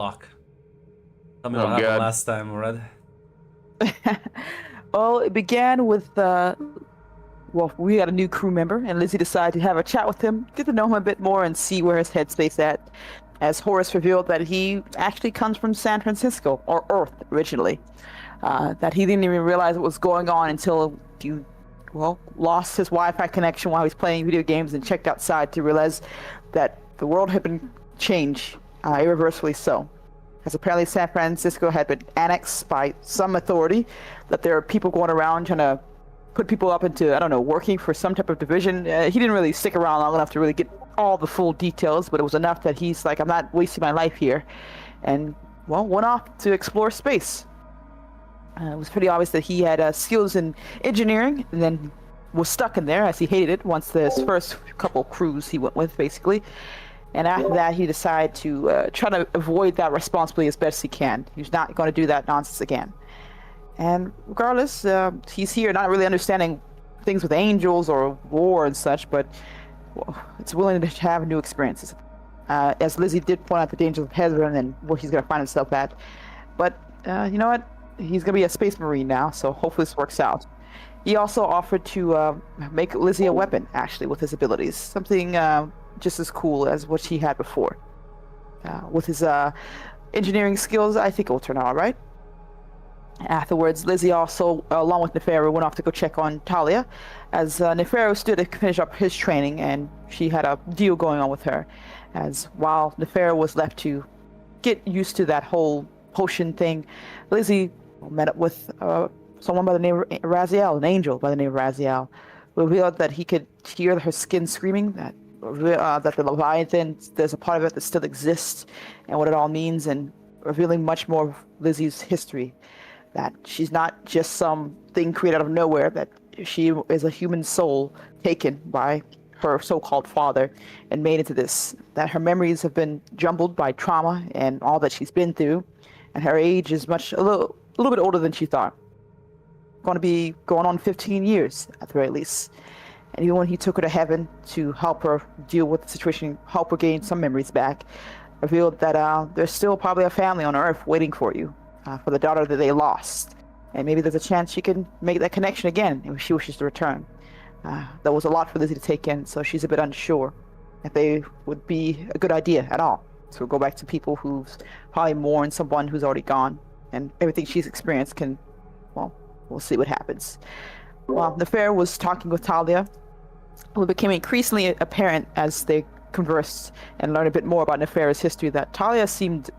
Fuck. Tell me Oh what happened god. last time, Red. Well, it began with, well, we got a new crew member, and Lizzie decided to have a chat with him, get to know him a bit more, and see where his headspace at. As Horace revealed that he actually comes from San Francisco, or Earth, originally. That he didn't even realize what was going on until he, well, lost his Wi-Fi connection while he was playing video games and checked outside to realize that the world had been changed, irreversibly so. As apparently San Francisco had been annexed by some authority, that there are people going around trying to put people up into, I don't know, working for some type of division. He didn't really stick around long enough to really get all the full details, but it was enough that he's like, I'm not wasting my life here. And, well, went off to explore space. It was pretty obvious that he had skills in engineering, and then was stuck in there as he hated it once his first couple crews he went with, basically. And after that, he decided to try to avoid that responsibility as best he can. He's not going to do that nonsense again. And regardless, he's here not really understanding things with angels or war and such, but well, it's willing to have new experiences. As Lizzie did point out the dangers of Hezron and where he's going to find himself at. But you know what? He's going to be a space marine now, so hopefully this works out. He also offered to make Lizzie a weapon, actually, with his abilities. Something just as cool as what she had before. With his engineering skills, I think it will turn out all right. Afterwards, Lizzie also, along with Nefero, went off to go check on Talia, as Nefero stood to finish up his training, and she had a deal going on with her. As while Nefero was left to get used to that whole potion thing, Lizzie met up with someone by the name of Raziel, an angel by the name of Raziel, revealed that he could hear her skin screaming, that the Leviathan, there's a part of it that still exists, and what it all means, and revealing much more of Lizzie's history. That she's not just some thing created out of nowhere, that she is a human soul taken by her so-called father and made into this. That her memories have been jumbled by trauma and all that she's been through, and her age is a little bit older than she thought. Going to be going on 15 years at the very least. And even when he took her to heaven to help her deal with the situation, help her gain some memories back, revealed that there's still probably a family on Earth waiting for you. For the daughter that they lost. And maybe there's a chance she can make that connection again if she wishes to return. That was a lot for Lizzie to take in, so she's a bit unsure if they would be a good idea at all. So go back to people who've probably mourned someone who's already gone, and everything she's experienced can, well, we'll see what happens. While Nefero was talking with Talia, it became increasingly apparent as they conversed and learned a bit more about Nefero's history that Talia seemed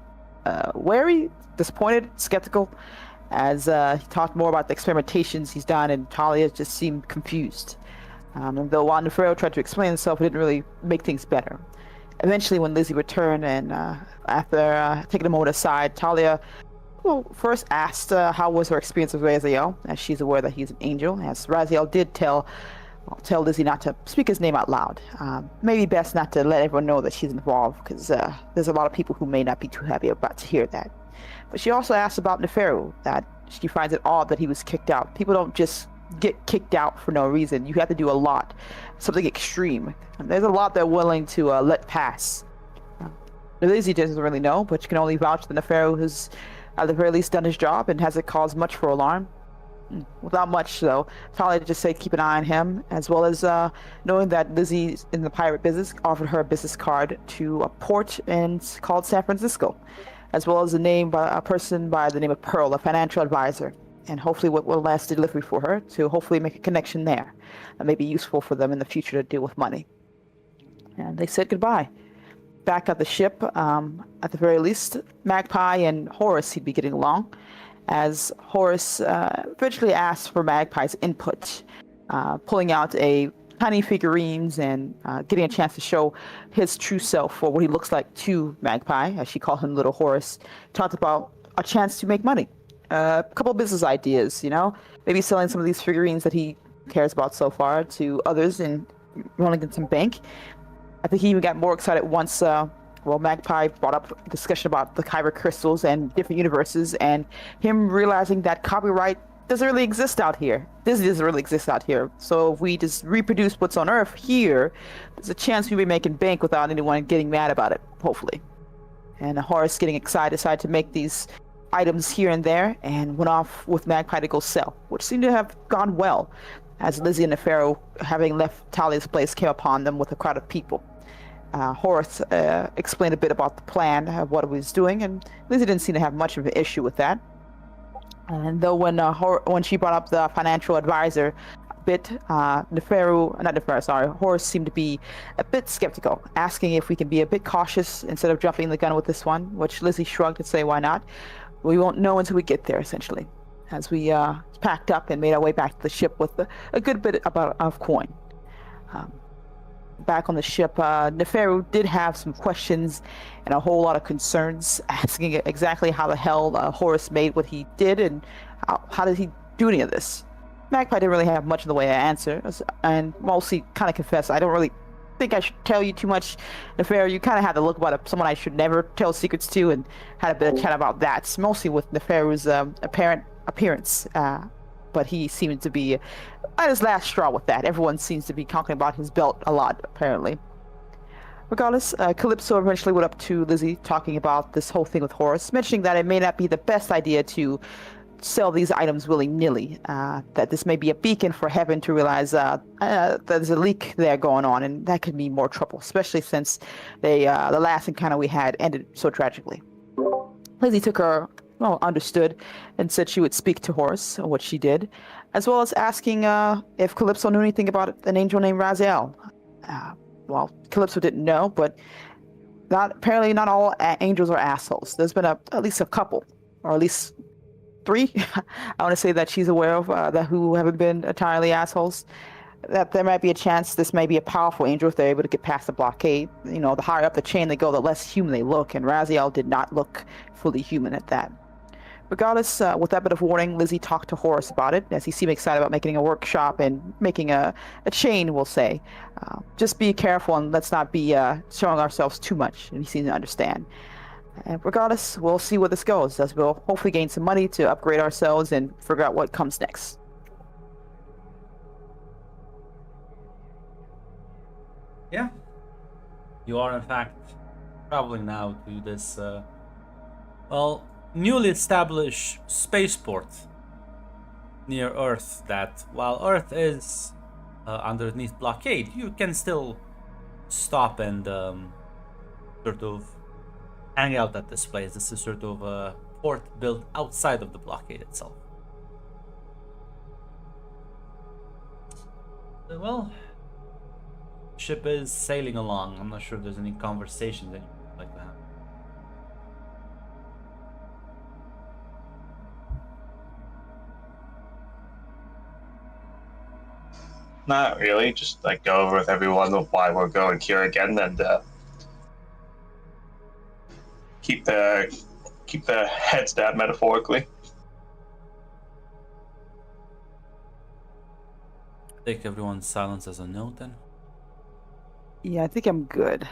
wary, disappointed, skeptical, as he talked more about the experimentations he's done, and Talia just seemed confused. And though while Nefero tried to explain himself, it didn't really make things better. Eventually, when Lizzie returned, and after taking a moment aside, Talia, well, first asked how was her experience with Raziel, as she's aware that he's an angel, as Raziel did tell Lizzie not to speak his name out loud. Maybe best not to let everyone know that she's involved, because there's a lot of people who may not be too happy about to hear that. But she also asked about Nefero, that she finds it odd that he was kicked out. People don't just get kicked out for no reason. You have to do a lot, something extreme. And there's a lot they're willing to let pass. Lizzie doesn't really know, but she can only vouch that Nefero has, at the very least, done his job and hasn't caused much for alarm. Without much, though, Talia just said keep an eye on him, as well as knowing that Lizzie in the pirate business offered her a business card to a port called San Francisco, as well as a person by the name of Pearl, a financial advisor, and hopefully what will last delivery for her to hopefully make a connection there that may be useful for them in the future to deal with money. And they said goodbye. Back at the ship, at the very least, Magpie and Horace seemed to be getting along, as Horace eventually asked for Magpie's input, pulling out tiny figurines and getting a chance to show his true self, or what he looks like, to Magpie, as she called him Little Horace. Talked about a chance to make money, a couple business ideas, maybe selling some of these figurines that he cares about so far to others and rolling in some bank. I think he even got more excited once Magpie brought up a discussion about the Kyber crystals and different universes, and him realizing that copyright doesn't really exist out here. This doesn't really exist out here. So if we just reproduce what's on Earth here, there's a chance we'll be making bank without anyone getting mad about it, hopefully. And Horace, getting excited, decided to make these items here and there and went off with Magpie to go sell, which seemed to have gone well, as Lizzie and Nefero, having left Talia's place, came upon them with a crowd of people. Horace explained a bit about the plan of what he was doing, and Lizzie didn't seem to have much of an issue with that. And though when she brought up the financial advisor a bit, Horace seemed to be a bit skeptical, asking if we can be a bit cautious instead of jumping the gun with this one, which Lizzie shrugged and said, why not? We won't know until we get there, essentially, as we packed up and made our way back to the ship with a good bit of coin. Back on the ship, Nefero did have some questions and a whole lot of concerns, asking exactly how the hell Horace made what he did and how did he do any of this. Magpie didn't really have much in the way of answers, and mostly kind of confessed, I don't really think I should tell you too much, Nefero. You kind of had the look about someone I should never tell secrets to, and had a bit of chat about that. It's mostly with Nefero's apparent appearance, but he seemed to be at his last straw with that. Everyone seems to be talking about his belt a lot, apparently. Regardless, Calypso eventually went up to Lizzie, talking about this whole thing with Horace, mentioning that it may not be the best idea to sell these items willy-nilly, that this may be a beacon for Heaven to realize there's a leak there going on, and that could mean more trouble, especially since the last encounter we had ended so tragically. Lizzie took her, understood, and said she would speak to Horace, which she did, as well as asking if Calypso knew anything about an angel named Raziel. Calypso didn't know, but apparently not all angels are assholes. There's been at least a couple, or at least 3. I want to say that she's aware of that who haven't been entirely assholes. That there might be a chance this may be a powerful angel if they're able to get past the blockade. The higher up the chain they go, the less human they look, and Raziel did not look fully human at that. Regardless, with that bit of warning, Lizzie talked to Horace about it, as he seemed excited about making a workshop and making a chain, we'll say. Just be careful and let's not be showing ourselves too much, and he seemed to understand. And regardless, we'll see where this goes, as we'll hopefully gain some money to upgrade ourselves and figure out what comes next. Yeah. You are, in fact, traveling now to this, newly established spaceport near Earth, that while Earth is underneath blockade, you can still stop and sort of hang out at this place. This is sort of a port built outside of the blockade itself. Well, ship is sailing along. I'm not sure if there's any conversation that you'd like to have. Not really. Just go over with everyone why we're going here again, and keep the heads down metaphorically. Take everyone's silence as a note, then. Yeah, I think I'm good.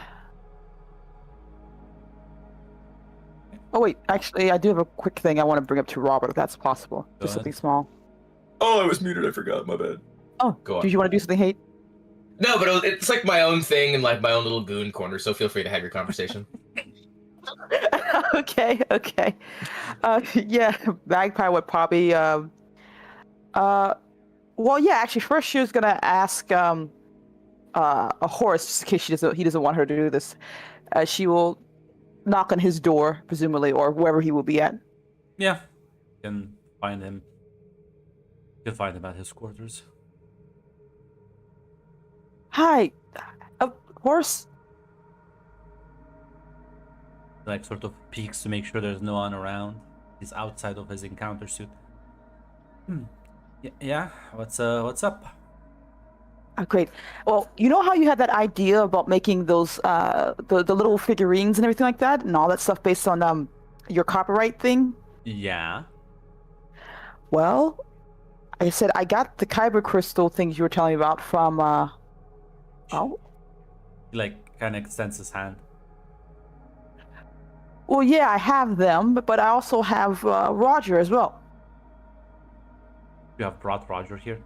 Oh wait, actually, I do have a quick thing I want to bring up to Robert, if that's possible. Go Just ahead. something small. Oh, I was muted. I forgot. My bad. Oh, Go on. did you want to do something, Hate? No, but it's like my own thing and like my own little goon corner. So feel free to have your conversation. Okay. Yeah, Magpie would probably. Actually, first she was gonna ask a Horace, just in case he doesn't want her to do this. She will knock on his door, presumably, or wherever he will be at. Yeah, you can find him. You can find him at his quarters. Hi, Horace. Like sort of peeks to make sure there's no one around. He's outside of his encounter suit. Yeah. What's up? Great. Well, you know how you had that idea about making those the little figurines and everything like that, and all that stuff based on your copyright thing? Yeah. Well, like I said, I got the kyber crystal things you were telling me about from He like kind of extends his hand. Well, yeah, I have them, but I also have Roger as well. You have brought Roger here.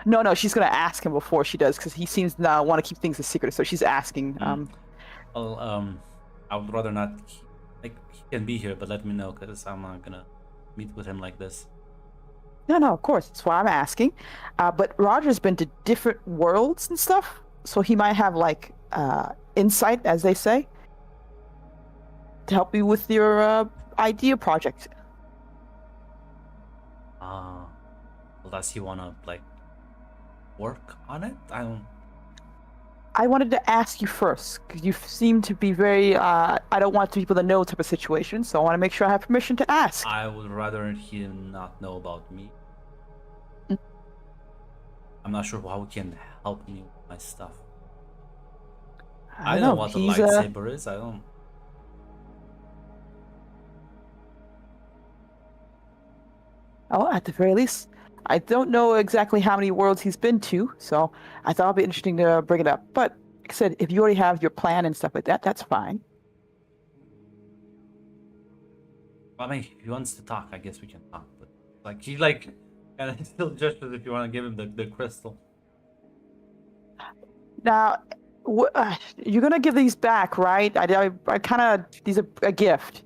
No, she's gonna ask him before she does, because he seems to want to keep things a secret. So she's asking. I would rather not. Like, he can be here, but let me know, because I'm not gonna meet with him like this. No, of course. That's why I'm asking. But Roger's been to different worlds and stuff, so he might have like insight, as they say, to help you with your idea project. Well, does he wanna like work on it? I wanted to ask you first, because you seem to be very, I don't want people to know type of situation, so I want to make sure I have permission to ask. I would rather he not know about me. Mm. I'm not sure how he can help me with my stuff. I I don't know what the he's, lightsaber is. I don't. Oh, at the very least, I don't know exactly how many worlds he's been to, so I thought it'd be interesting to bring it up. But like I said, if you already have your plan and stuff like that, that's fine. I mean, if he wants to talk, I guess we can talk. But like he like, and still gestures if you want to give him the crystal. Now, you're gonna give these back, right? I kind of these are a gift.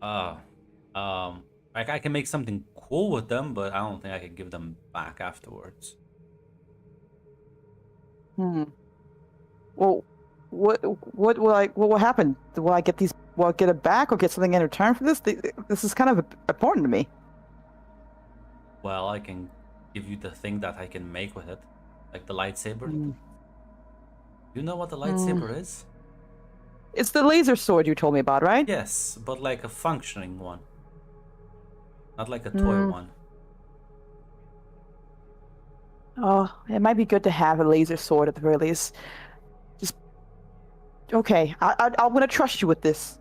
Like I can make something cool with them, but I don't think I can give them back afterwards. Well, what will happen? Will I get these? Will I get it back or get something in return for this? This is kind of important to me. Well, I can give you the thing that I can make with it, like the lightsaber. You know what the lightsaber is? It's the laser sword you told me about, right? Yes, but like a functioning one, not like a toy one. Oh, it might be good to have a laser sword at the very least. Just okay. I'm gonna trust you with this.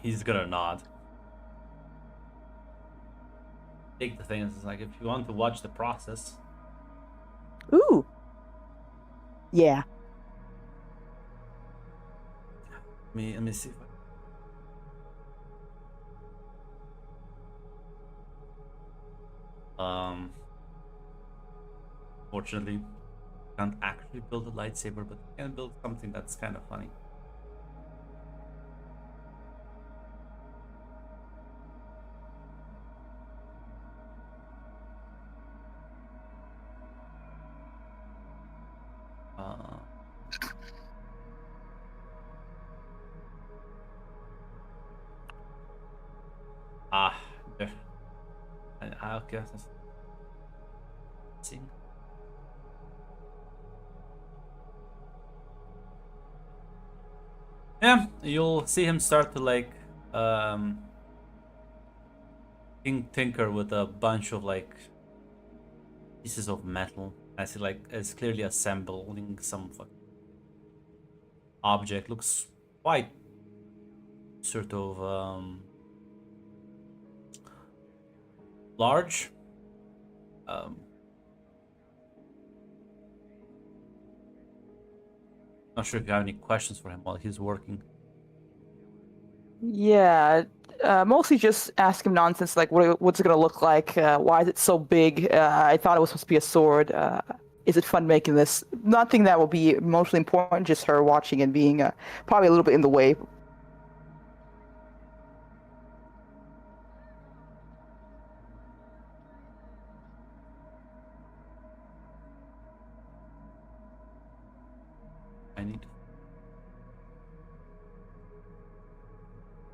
He's gonna nod. Take the thing. It's like if you want to watch the process. Ooh. Yeah. Let me see if fortunately, can't actually build a lightsaber, but I can build something that's kind of funny. There. Okay, let's see. Yeah, you'll see him start to like tinker with a bunch of like pieces of metal as he like is clearly assembling some fucking object. Looks quite sort of large. Not sure if you have any questions for him while he's working. Yeah. Mostly just ask him nonsense like what's it gonna look like? Why is it so big? I thought it was supposed to be a sword. Is it fun making this? Nothing that will be mostly important. Just her watching and being probably a little bit in the way. I need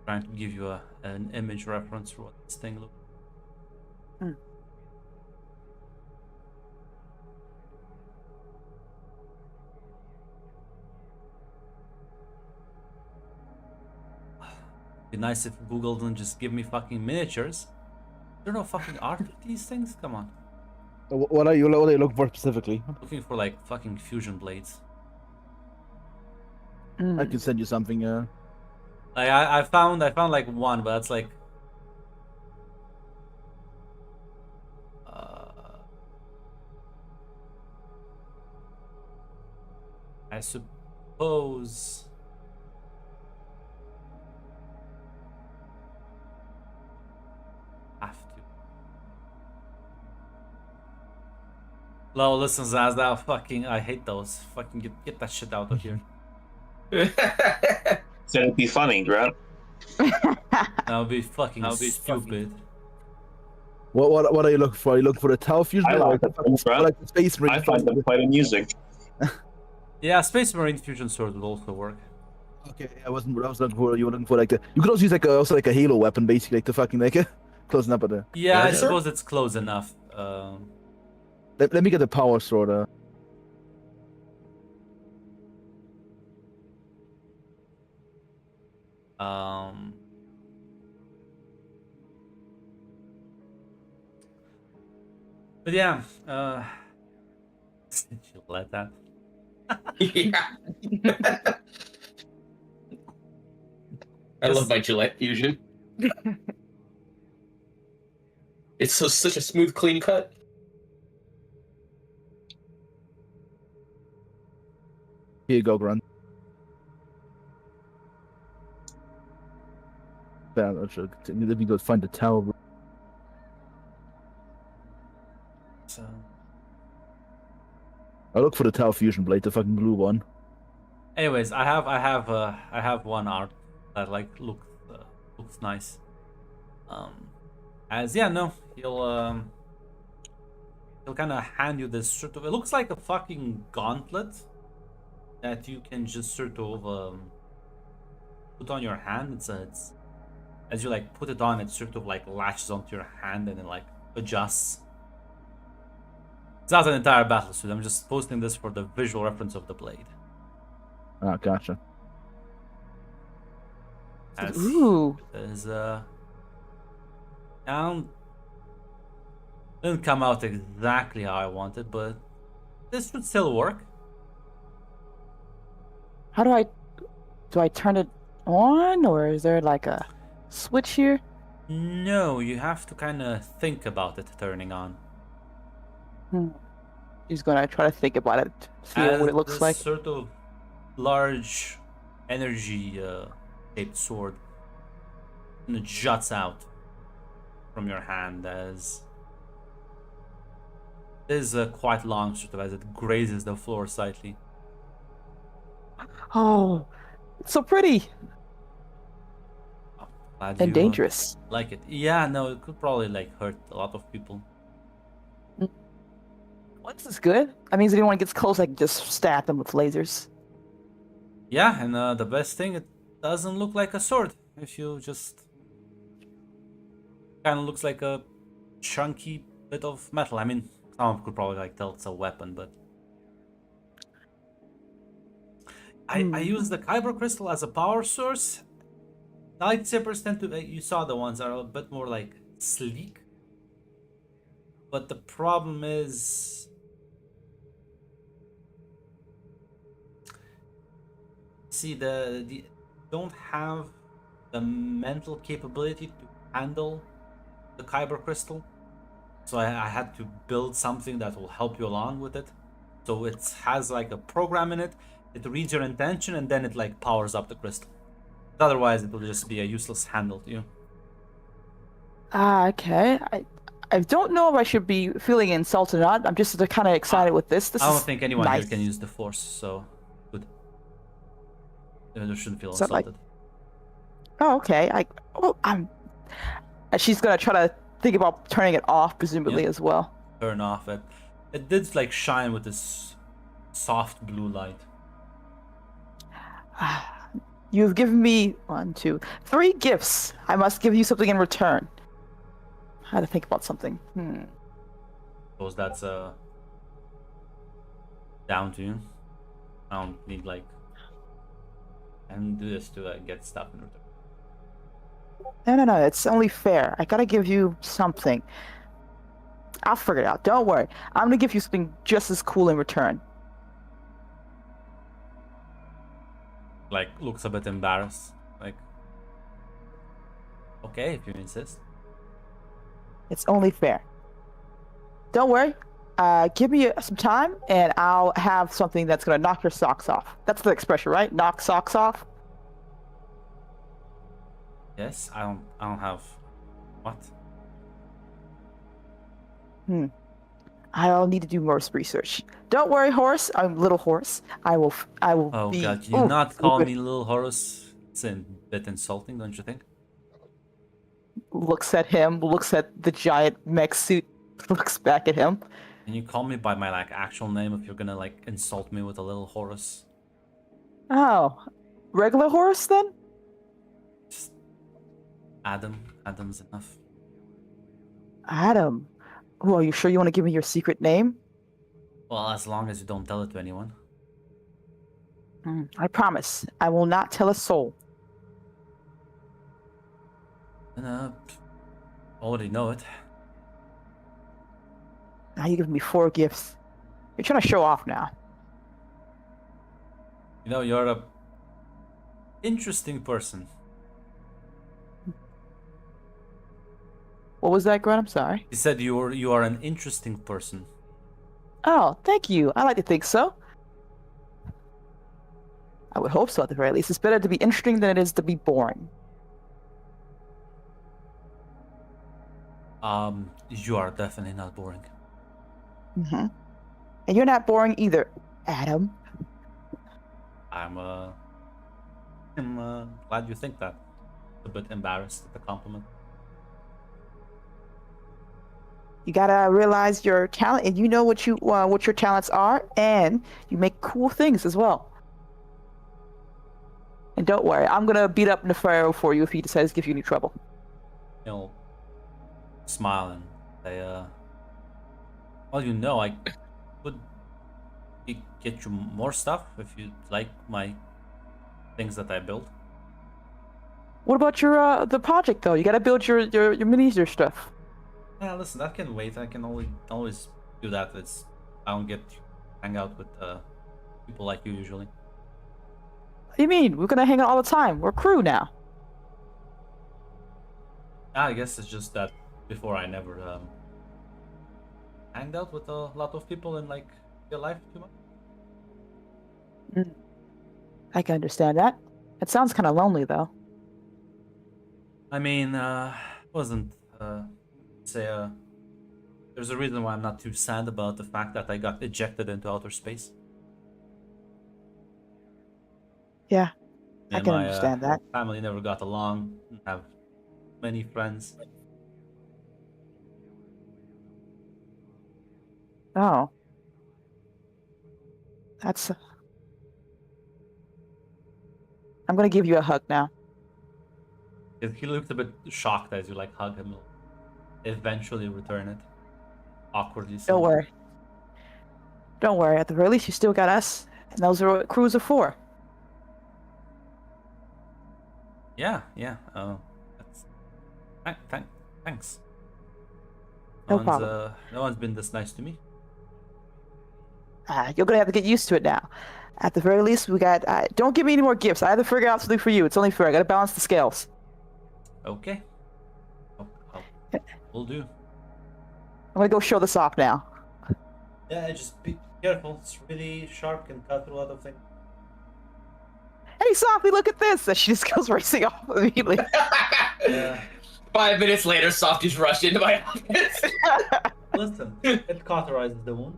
trying to give you an image reference for what this thing looks. Be nice if Google didn't just give me fucking miniatures. There are no fucking art of these things. Come on. What are you looking for specifically? Looking for like fucking fusion blades. I can send you something. Like I found like one, but that's like I suppose have to. Well, listen, Zaz, that fucking I hate those. Fucking get that shit out of here. Said it'd be funny, Grant. That would be fucking stupid. What are you looking for? Are you looking for the Tau fusion? I or like the it, fucking- Brad. or like the Space Marine? I find them quite amusing. Yeah, Space Marine Fusion Sword would also work. Okay, I was looking for. You were looking for like the. You could also use like a Halo weapon, basically, like the fucking like closing up at the. Yeah, I Yeah. suppose it's close enough. Let me get the power sword. Um, but yeah, you let that. Yeah. I love my Gillette Fusion. It's such a smooth, clean cut. Here you go, Grunt. Yeah, let me go find the Tau. So, I look for the Tau fusion blade, the fucking blue one. anyways, I have one art that like looks nice. As yeah, no, he'll kind of hand you this sort of. It looks like a fucking gauntlet that you can just sort of put on your hand. It's as you like put it on, it sort of like latches onto your hand and then like adjusts. It's not an entire battle suit. I'm just posting this for the visual reference of the blade. Ah, gotcha. As Ooh. there's didn't come out exactly how I wanted, but this would still work. How do I turn it on, or is there like a switch here? No, you have to kind of think about it turning on. He's gonna try to think about it, see what it looks This like. sort of large energy shaped sword, and it juts out from your hand as it is quite long, sort of as it grazes the floor slightly. Oh, it's so pretty Glad and you dangerous. like it. Yeah, no, it could probably like hurt a lot of people. What's this good? That means if anyone gets close, I can just stab them with lasers. Yeah, and the best thing, it doesn't look like a sword. If you just kind of looks like a chunky bit of metal. I mean, some could probably like tell it's a weapon, but I use the Kyber crystal as a power source. Lightsabers tend to, you saw the ones that are a bit more like sleek, but the problem is, see, the don't have the mental capability to handle the Kyber crystal, so I had to build something that will help you along with it. So it has like a program in it. It reads your intention and then it like powers up the crystal. Otherwise, it will just be a useless handle to you. Ah, okay. I don't know if I should be feeling insulted or not. I'm just kind of excited with this. This I don't is think anyone nice. here can use the force, so good. You shouldn't feel Is that like- insulted. Oh, okay. She's gonna try to think about turning it off, presumably Yep. as well. Turn off it. It did like shine with this soft blue light. You've given me 1, 2, 3 gifts. I must give you something in return. I had to think about something. Suppose that's down to you. I don't need like and do this to get stuff in return. No. It's only fair. I gotta give you something. I'll figure it out. Don't worry. I'm gonna give you something just as cool in return. Like looks a bit embarrassed. Like, okay, if you insist. It's only fair. Don't worry. Give me some time, and I'll have something that's gonna knock your socks off. That's the expression, right? Knock socks off. Yes, I don't have what? I'll need to do more research. Don't worry, Horse. I'm little Horse. I will. I will Oh be. god, can you Ooh, not call good. me Little Horus? It's a bit insulting, don't you think? Looks at him. Looks at the giant mech suit. Looks back at him. Can you call me by my like actual name if you're gonna like insult me with a Little Horus? Oh, regular Horse then? Just Adam. Adam's enough. Adam. Oh, are you sure you want to give me your secret name? Well, as long as you don't tell it to anyone. I promise. I will not tell a soul. And, already know it. Now you give me 4 gifts. You're trying to show off now. You know, you're a interesting person. What was that, Grunt? I'm sorry. He said you are an interesting person. Oh, thank you. I like to think so. I would hope so at the very least. It's better to be interesting than it is to be boring. You are definitely not boring. Mm-hmm. And you're not boring either, Adam. I'm glad you think that. A bit embarrassed at the compliment. You gotta realize your talent, and you know what your talents are, and you make cool things as well. And don't worry, I'm gonna beat up Nefero for you if he decides to give you any trouble. He'll smile and say, well, you know, I could get you more stuff if you like my things that I built. What about your the project though? You gotta build your miniature stuff. Yeah, listen, that can wait. I can always do that. I don't get to hang out with people like you usually. What do you mean? We're gonna hang out all the time. We're crew now. I guess it's just that before I never hanged out with a lot of people in like real life too much. I can understand that. It sounds kind of lonely though. I mean, wasn't there's a reason why I'm not too sad about the fact that I got ejected into outer space. Yeah, I And can my understand that. family never got along. Didn't have many friends. Oh, that's. I'm gonna give you a hug now. He looked a bit shocked as you like hug him. Eventually return it. Awkwardly. Don't worry. Don't worry. At the very least, you still got us, and those are what crews are for. Yeah. That's... Thanks. No problem. No one's been this nice to me. You're gonna have to get used to it now. At the very least, we got. Don't give me any more gifts. I have to figure out something for you. It's only fair. I gotta balance the scales. Okay. Will do. I'm gonna go show this off now. Yeah, just be careful. It's really sharp, can cut through a lot of things. Hey, Sophie, look at this! And she just goes racing off immediately. Yeah. 5 minutes later, Softy's rushed into my office. Listen, it cauterizes the wound.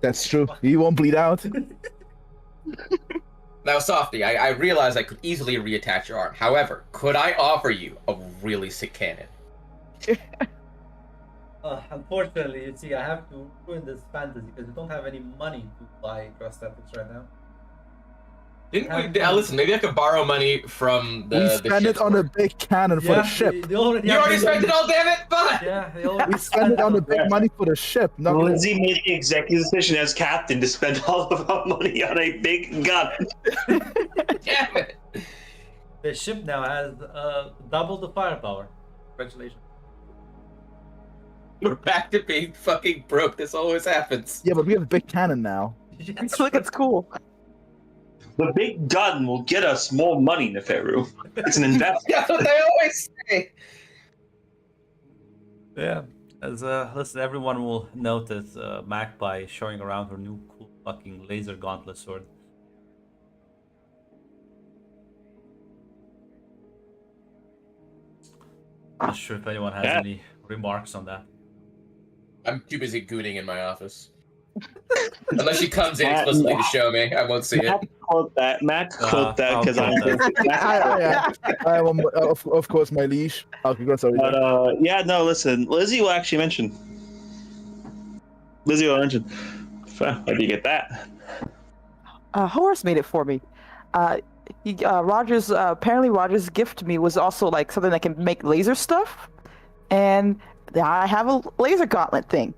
That's true. You won't bleed out. Now, Softy, I realize I could easily reattach your arm. However, could I offer you a really sick cannon? Unfortunately, you see, I have to ruin this fantasy because we don't have any money to buy prosthetics right now. Didn't we? Listen, maybe I could borrow money from the. We spend it ship's on a worth. big cannon for the ship. They already You have already the- spent it all, damn it! But Yeah, they already We spend it on the big money for the ship. Not Lindsay made the executive decision as captain to spend all of our money on a big gun. damn it! The ship now has double the firepower. Congratulations. We're back to being fucking broke. This always happens. Yeah, but we have a big cannon now. Look, it's cool. The big gun will get us more money, Neferu. It's an investment. That's what they always say. Yeah. As listen, everyone will notice Magpie showing around her new cool fucking laser gauntlet sword. Not sure if anyone has Yeah. any remarks on that. I'm too busy gooning in my office. Unless she comes in explicitly to show me, I won't see Matt it. quote that. Matt quote that I'll because quote I'm. that. I am, of course, my liege. Oh, congrats, sorry. But yeah, no. Listen, Lizzie will actually mention. Lizzie will mention. Where do you get that? Horace made it for me. Rogers apparently Rogers' gift to me was also like something that can make laser stuff, and I have a laser gauntlet thing.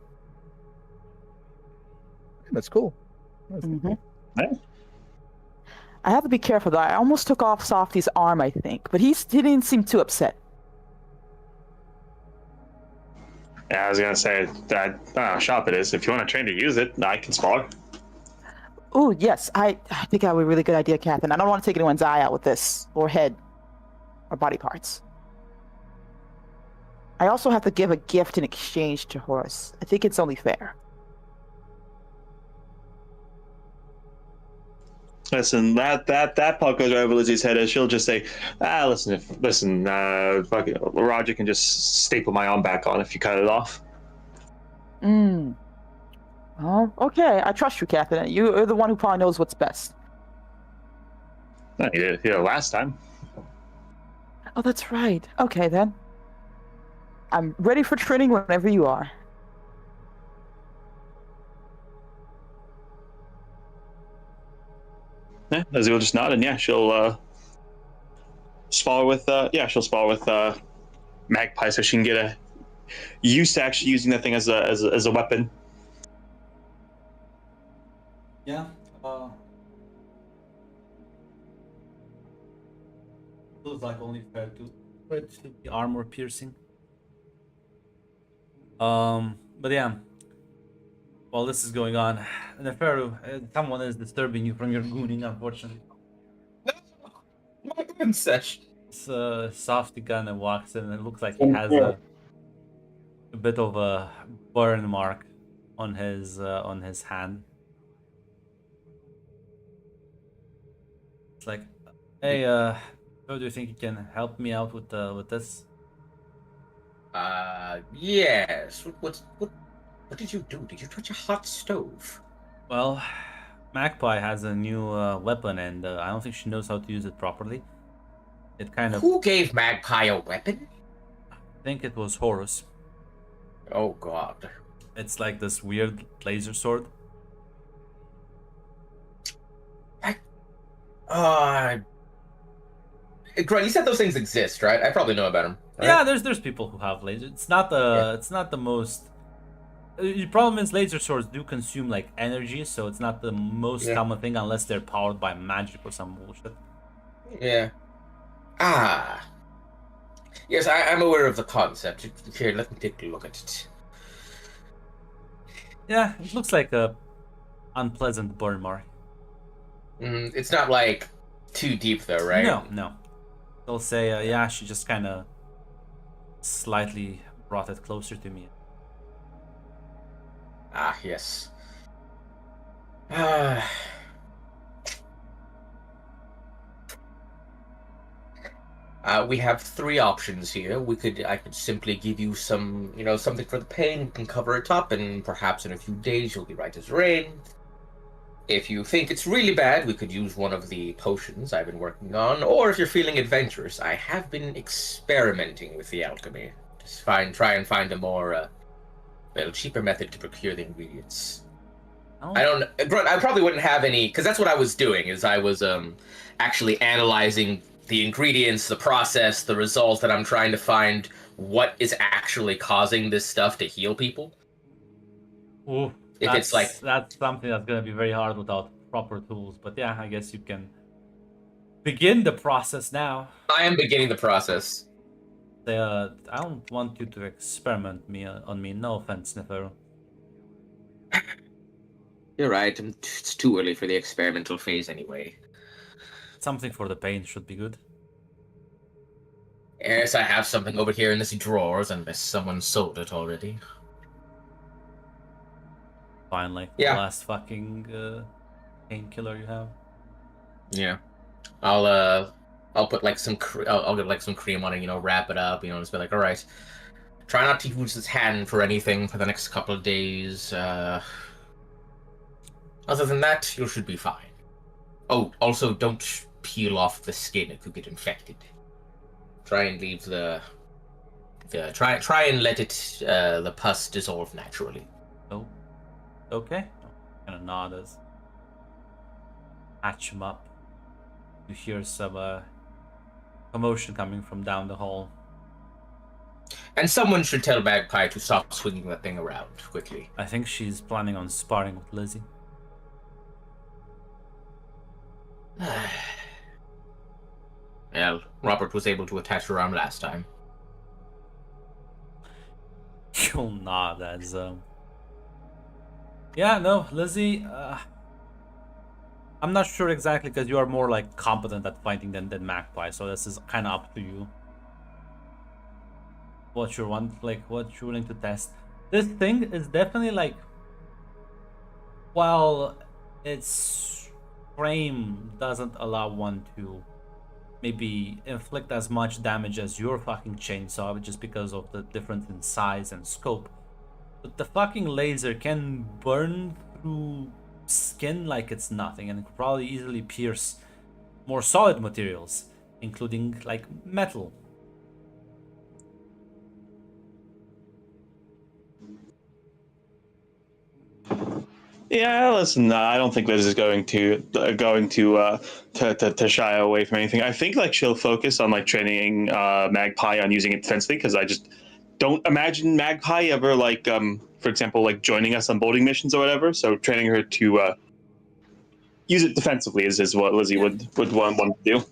That's cool. Mm-hmm. Nice. I have to be careful though. I almost took off Softy's arm, I think, but he didn't seem too upset. Yeah, I was gonna say that shop it is. If you want to train to use it, I can spar. Oh yes, I think that would be a really good idea, Captain. I don't want to take anyone's eye out with this, or head, or body parts. I also have to give a gift in exchange to Horace. I think it's only fair. Listen, that part goes right over Lizzie's head, as she'll just say, fucking Roger can just staple my arm back on if you cut it off. Oh, okay. I trust you, Captain. You're the one who probably knows what's best. No, you did it last time. Oh, that's right. Okay, then. I'm ready for training whenever you are. Yeah, Lizzie will just nod, and yeah, she'll spar with Magpie, so she can get used to actually using that thing as a weapon. Yeah. Feels like only fair to be armor piercing. But yeah. While this is going on, Neferu, someone is disturbing you from your gooning, unfortunately. My princess. It's Softy kind of walks in, and it looks like he has a bit of a burn mark on his hand. It's like, hey, do you think you can help me out with this? Yes. What did you do? Did you touch a hot stove? Well, Magpie has a new weapon, and I don't think she knows how to use it properly. It kind of. Who gave Magpie a weapon? I think it was Horus. Oh God. It's like this weird laser sword. Grant, you said those things exist, right? I probably know about them. Right? Yeah, there's people who have lasers. It's not the most. The problem is laser swords do consume like energy, so it's not the most common thing unless they're powered by magic or some bullshit. Yeah. Yes, I'm aware of the concept. Here, let me take a look at it. Yeah, it looks like a unpleasant burn mark. It's not like too deep though, right? No. They'll say, yeah, she just kind of slightly brought it closer to me. Yes. We have three options here. I could simply give you some, something for the pain. We can cover it up, and perhaps in a few days you'll be right as rain. If you think it's really bad, we could use one of the potions I've been working on. Or if you're feeling adventurous, I have been experimenting with the alchemy. Just try and find a more, cheaper method to procure the ingredients. Oh. I probably wouldn't have any, because that's what I was doing, is I was actually analyzing the ingredients, the process, the results, that I'm trying to find what is actually causing this stuff to heal people. Ooh, that's something that's gonna be very hard without proper tools. But yeah, I guess you can begin the process now. I am beginning the process. I don't want you to experiment on me. No offense, Neferu. You're right. It's too early for the experimental phase anyway. Something for the pain should be good. Yes, I have something over here in this drawers unless someone sold it already. Find like the last fucking painkiller you have. Yeah, I'll put like some I'll get like some cream on it, wrap it up, just be like, all right, Try not to use his hand for anything for the next couple of days. Other than that, you should be fine. Oh, also, don't peel off the skin; it could get infected. Try and leave try and let it the pus dissolve naturally. Oh, okay. Kind of nod as patch him up. You hear some commotion coming from down the hall. And someone should tell Magpie to stop swinging that thing around quickly. I think she's planning on sparring with Lizzie. Well, Robert was able to attach her arm last time. You'll nod as yeah, no, Lizzie, I'm not sure exactly because you are more like competent at fighting than Magpie, so this is kind of up to you. What you want, like what you're willing to test. This thing is definitely like, while its frame doesn't allow one to maybe inflict as much damage as your fucking chainsaw, just because of the difference in size and scope, but the fucking laser can burn through skin like it's nothing, and it could probably easily pierce more solid materials, including like metal. Yeah, listen. I don't think Liz is going to shy away from anything. I think like she'll focus on like training Magpie on using it defensively, because I just don't imagine Magpie ever like for example like joining us on boating missions or whatever. So training her to use it defensively is what Lizzie would want to do.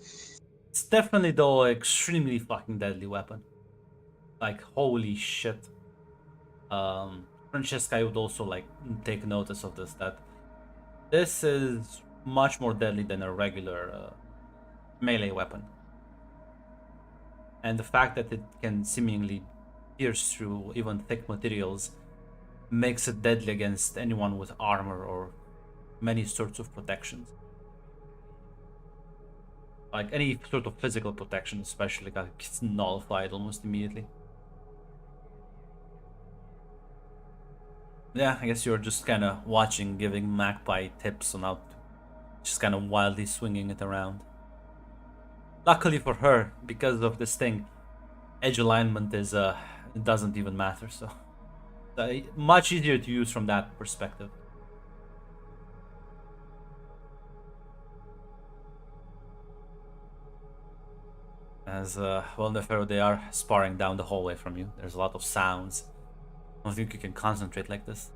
It's definitely though an extremely fucking deadly weapon. Like holy shit. Francesca would also like take notice of this, that this is much more deadly than a regular melee weapon. And the fact that it can seemingly pierce through even thick materials makes it deadly against anyone with armor or many sorts of protections. Like any sort of physical protection, especially, like it's nullified almost immediately. Yeah, I guess you're just kind of watching, giving Magpie tips on how to, just kind of wildly swinging it around. Luckily for her, because of this thing, edge alignment is it doesn't even matter, so much easier to use from that perspective. As well, Neferu, they are sparring down the hallway from you. There's a lot of sounds. I don't think you can concentrate like this.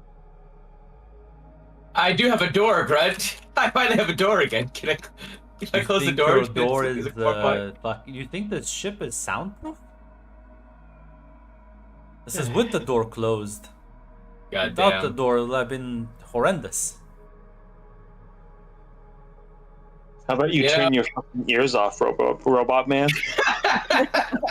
I do have a door, Grunt. I finally have a door again. Can I close the door? Your door is you think the ship is soundproof? This is with the door closed. God Without damn. the door, it would have been horrendous. How about you turn your fucking ears off, robot man?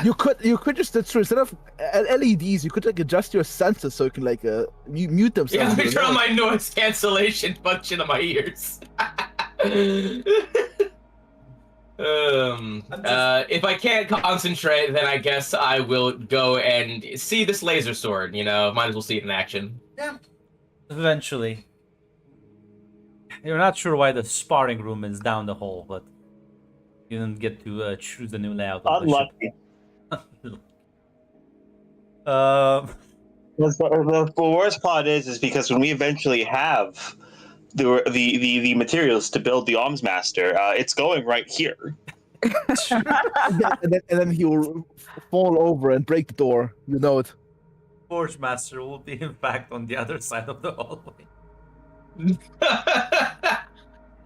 You could just, that's true, instead of LEDs, you could like adjust your sensors so you can like mute them. Yeah, let me turn on my noise cancellation function on my ears. If I can't concentrate, then I guess I will go and see this laser sword. You know, might as well see it in action. Yeah. Eventually. You're not sure why the sparring room is down the hall, but you didn't get to choose the new layout of Unlucky. the ship. The worst part is because when we eventually have the materials to build the Arms Master, it's going right here. and then he will fall over and break the door. You know it. Forge Master will be in fact on the other side of the hallway.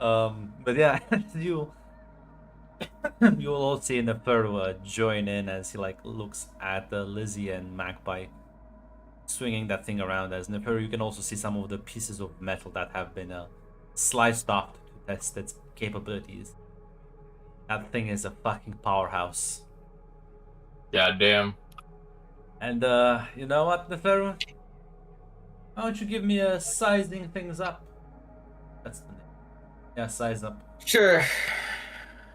But yeah, you'll all see Neferu join in as he like looks at Lizzie and Magpie swinging that thing around. As Neferu, you can also see some of the pieces of metal that have been sliced off to test its capabilities. That thing is a fucking powerhouse. God damn. And you know what, Neferu? Why don't you give me a sizing things up? That's the name. Yeah, size up. Sure.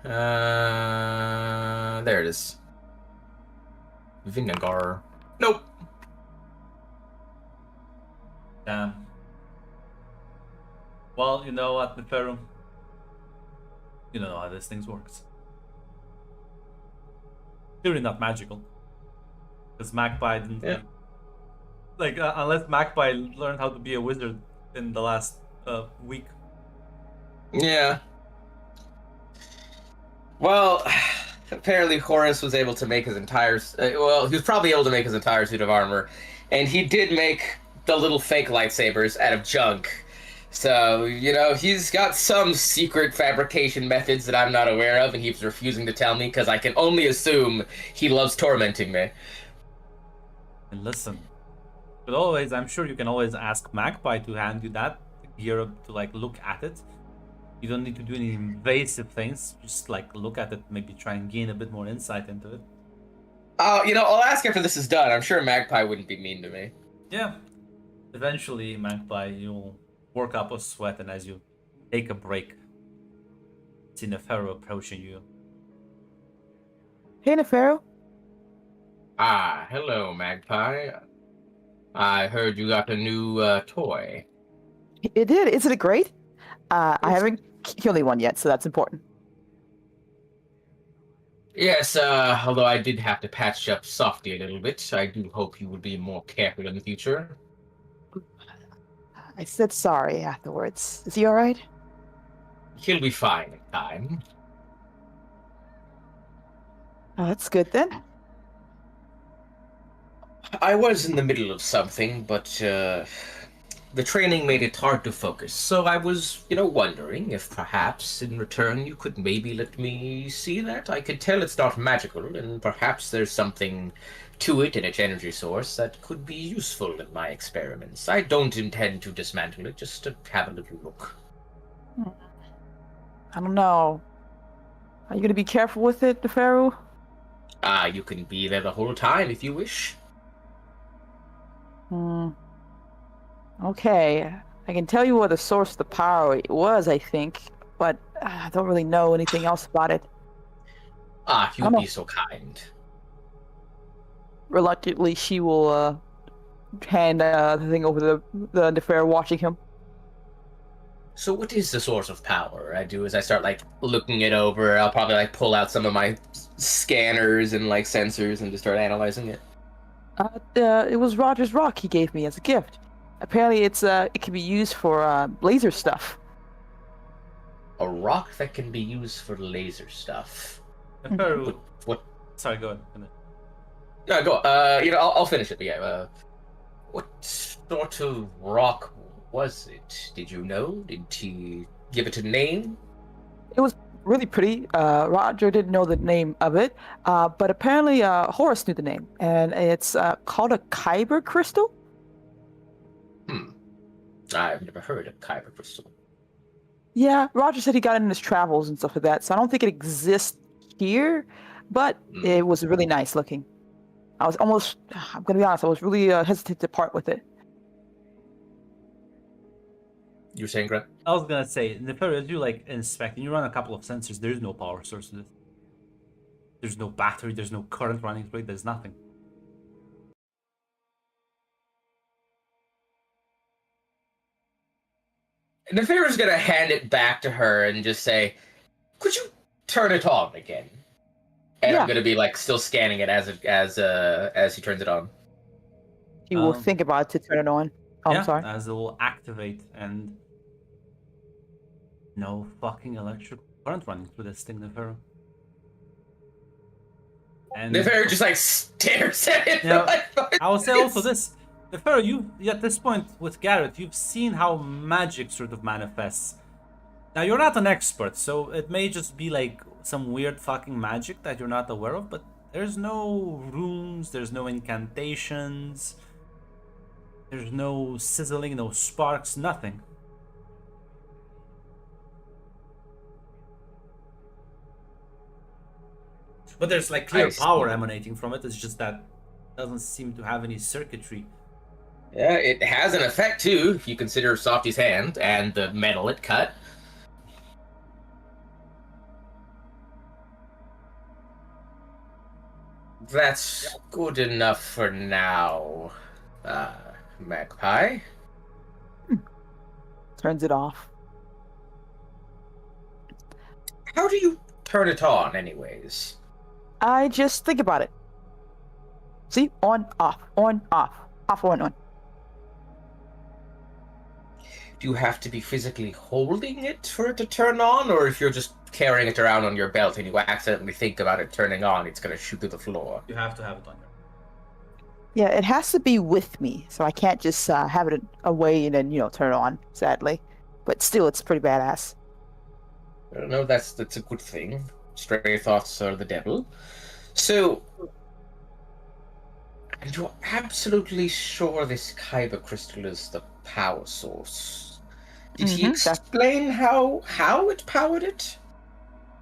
There it is. Vinegar. Nope. Damn. Well, you know what, Neferu? You don't know how this thing works. Clearly not magical. Because Magpie didn't... Yeah. Like, unless Magpie learned how to be a wizard in the last week. Yeah. Well, apparently Horus was able to make his entire... well, he was probably able to make his entire suit of armor. And he did make the little fake lightsabers out of junk. So, you know, he's got some secret fabrication methods that I'm not aware of, and he's refusing to tell me because I can only assume he loves tormenting me. And listen, but always, I'm sure you can always ask Magpie to hand you that gear to like look at it. You don't need to do any invasive things. Just like look at it, maybe try and gain a bit more insight into it. You know, I'll ask after this is done. I'm sure Magpie wouldn't be mean to me. Yeah. Eventually, Magpie, you'll work up a sweat, and as you take a break, see Neferu approaching you. Hey, Neferu. Ah, hello, Magpie. I heard you got a new toy. It did. Isn't it great? I haven't killed anyone yet, so that's important. Yes, although I did have to patch up Softy a little bit, I do hope you will be more careful in the future. I said sorry afterwards. Is he all right? He'll be fine in time. Oh, that's good then. I was in the middle of something, but the training made it hard to focus, so I was, wondering if perhaps in return you could maybe let me see that. I could tell it's not magical, and perhaps there's something to it in its energy source that could be useful in my experiments. I don't intend to dismantle it, just to have a little look. I don't know. Are you going to be careful with it, Neferu? You can be there the whole time if you wish. Okay. I can tell you what the source of the power was, I think, but I don't really know anything else about it. If you'd be so kind. Reluctantly, she will hand the thing over to the Neferu watching him. So what is the source of power? I do as I start looking it over. I'll probably pull out some of my scanners and sensors and just start analyzing it. It was Roger's rock he gave me as a gift. Apparently, it can be used for laser stuff. A rock that can be used for laser stuff. Neferu... What? Sorry, go ahead. Finish. No, go. I'll finish it. But yeah. What sort of rock was it? Did you know? Did he give it a name? It was really pretty. Roger didn't know the name of it, but apparently Horus knew the name, and it's called a Kyber crystal. I've never heard of Kyber crystal. Yeah, Roger said he got it in his travels and stuff like that, so I don't think it exists here, but it was really nice looking. I'm gonna be honest, I was really hesitant to part with it. You were saying, Grant? I was gonna say, Neferu, as you inspect and you run a couple of sensors, there's no power source to this. There's no battery, there's no current running through it, there's nothing. Neferu's gonna hand it back to her and just say, "Could you turn it on again?" And Yeah. I'm gonna be still scanning it as he turns it on. He will think about it to turn it on. Oh, Yeah, I'm sorry. as it will activate and no fucking electrical current running through this thing, Neferu. And Neferu just stares at it. Yeah, for I will say also this. Neferu, you at this point with Garrett, you've seen how magic sort of manifests. Now you're not an expert, so it may just be some weird fucking magic that you're not aware of, but there's no runes, there's no incantations, there's no sizzling, no sparks, nothing. But there's clear power emanating from it, it's just that it doesn't seem to have any circuitry. Yeah, it has an effect too, if you consider Softy's hand and the metal it cut. That's good enough for now, Magpie. turns it off. How do you turn it on, anyways? I just think about it. See? On, off, off, on. Do you have to be physically holding it for it to turn on, or if you're just carrying it around on your belt and you accidentally think about it turning on, it's going to shoot through the floor? You have to have it on your. Yeah, it has to be with me, so I can't just have it away and then, turn it on, sadly. But still, it's pretty badass. I don't know, that's a good thing. Stray thoughts are the devil. So, and you're absolutely sure this Kyber crystal is the power source? Did he explain how it powered it?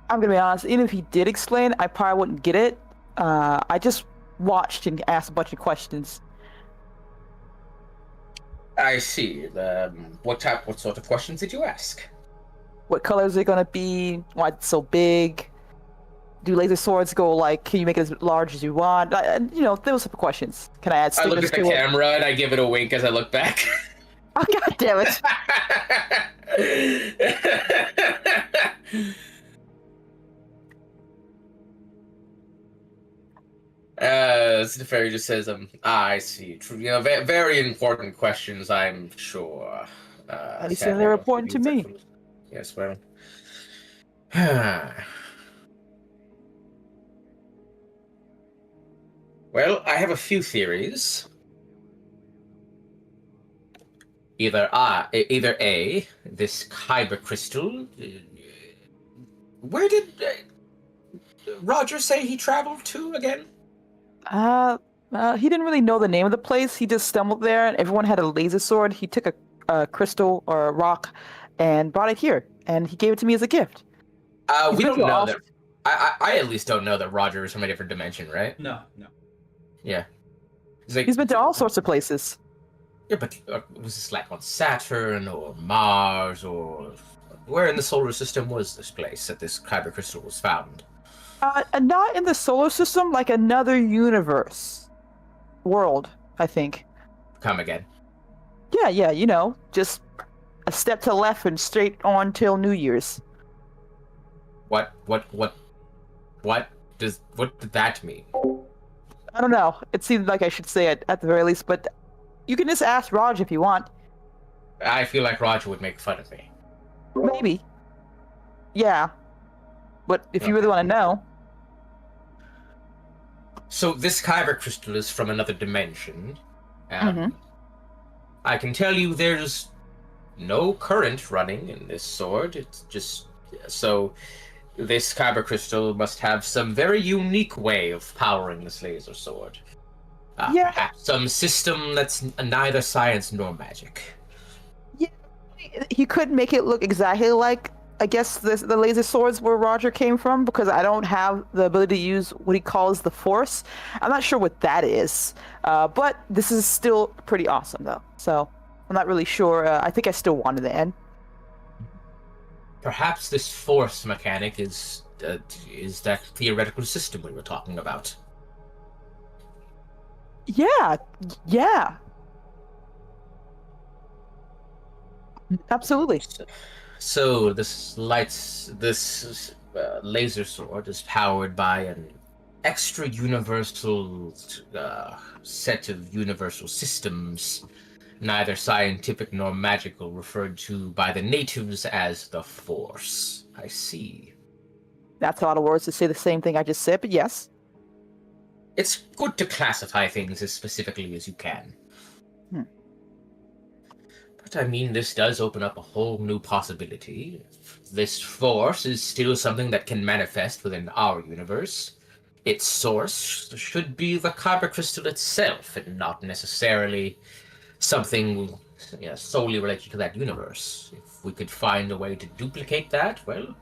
I'm gonna be honest, even if he did explain, I probably wouldn't get it. I just watched and asked a bunch of questions. I see. What sort of questions did you ask? What color is it gonna be? Why it's so big? Do laser swords go can you make it as large as you want? Those type of questions. Can I add I look at the camera and I give it a wink as I look back. Oh, God damn it. The fairy just says, I see. Very important questions, I'm sure. At least they're important to me. Yes, well. Well, I have a few theories. Either A, this Kyber crystal. Where did Roger say he traveled to again? He didn't really know the name of the place. He just stumbled there, and everyone had a laser sword. He took a crystal or a rock and brought it here, and he gave it to me as a gift. We don't know that. I at least don't know that Roger is from a different dimension, right? No. Yeah. He's been to all sorts of places. Yeah, but was this on Saturn or Mars or where in the solar system was this place that this Kyber crystal was found? Not in the solar system, another universe. World, I think. Come again. Yeah, just a step to the left and straight on till New Year's. What did that mean? I don't know. It seemed like I should say it at the very least, but you can just ask Raj if you want. I feel like Roger would make fun of me. Maybe. Yeah. But if you really want to know. So this Kyber crystal is from another dimension. I can tell you there's no current running in this sword. It's just... So this Kyber crystal must have some very unique way of powering this laser sword. Perhaps some system that's neither science nor magic. Yeah, he could make it look exactly like, I guess, the laser swords where Roger came from, because I don't have the ability to use what he calls the Force. I'm not sure what that is, but this is still pretty awesome, though. So I'm not really sure. I think I still wanted it in. Perhaps this Force mechanic is that theoretical system we were talking about. Yeah. Absolutely. So this laser sword is powered by an extra universal set of universal systems, neither scientific nor magical, referred to by the natives as the Force. I see. That's a lot of words to say the same thing I just said, but yes. It's good to classify things as specifically as you can. But I mean, this does open up a whole new possibility. This Force is still something that can manifest within our universe. Its source should be the Kyber crystal itself, and not necessarily something solely related to that universe. If we could find a way to duplicate that, well,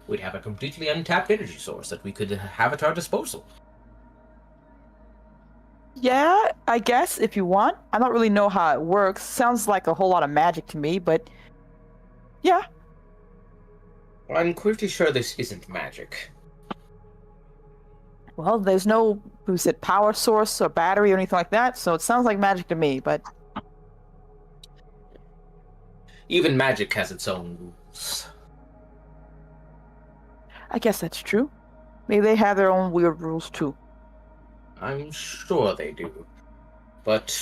we'd have a completely untapped energy source that we could have at our disposal. Yeah, I guess, if you want. I don't really know how it works. Sounds like a whole lot of magic to me, but yeah. I'm pretty sure this isn't magic. Well, there's no, power source or battery or anything like that, so it sounds like magic to me, but... Even magic has its own rules. I guess that's true. Maybe they have their own weird rules too. I'm sure they do. But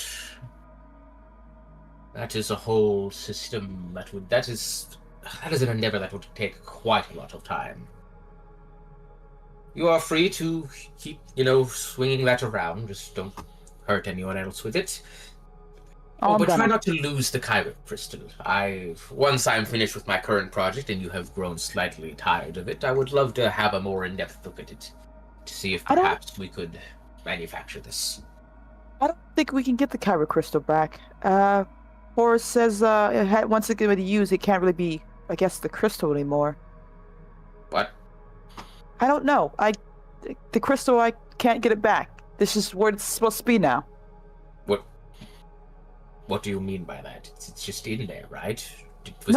that is a whole system that is an endeavor that would take quite a lot of time. You are free to keep, swinging that around. Just don't hurt anyone else with it. But try not to lose the Kyber crystal. Once I'm finished with my current project and you have grown slightly tired of it, I would love to have a more in-depth look at it to see if perhaps we could manufacture this. I don't think we can get the Kyber crystal back. Horace says once it's going to be used, it can't really be, I guess, the crystal anymore. What? I don't know. The crystal, I can't get it back. This is where it's supposed to be now. What do you mean by that? It's just in there, right? I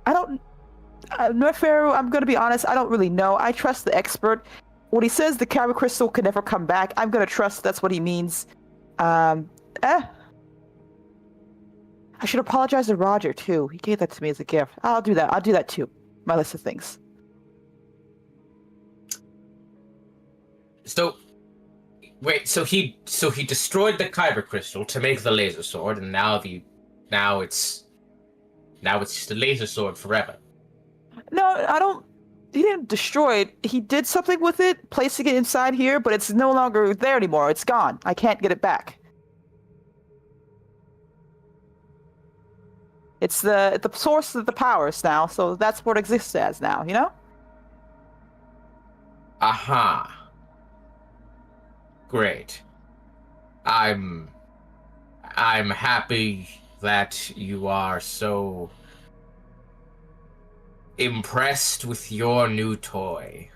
don't... Neferu, I'm going to be honest, I don't really know. I trust the expert. When he says the Kyber crystal can never come back, I'm going to trust that's what he means. I should apologize to Roger, too. He gave that to me as a gift. I'll do that. I'll do that, too. My list of things. So he destroyed the Kyber crystal to make the laser sword, and now it's just a laser sword forever. No, I don't. He didn't destroy it. He did something with it, placing it inside here, but it's no longer there anymore. It's gone. I can't get it back. It's the source of the powers now, so that's what it exists as now. You know? Aha. Great. I'm happy that you are so impressed with your new toy.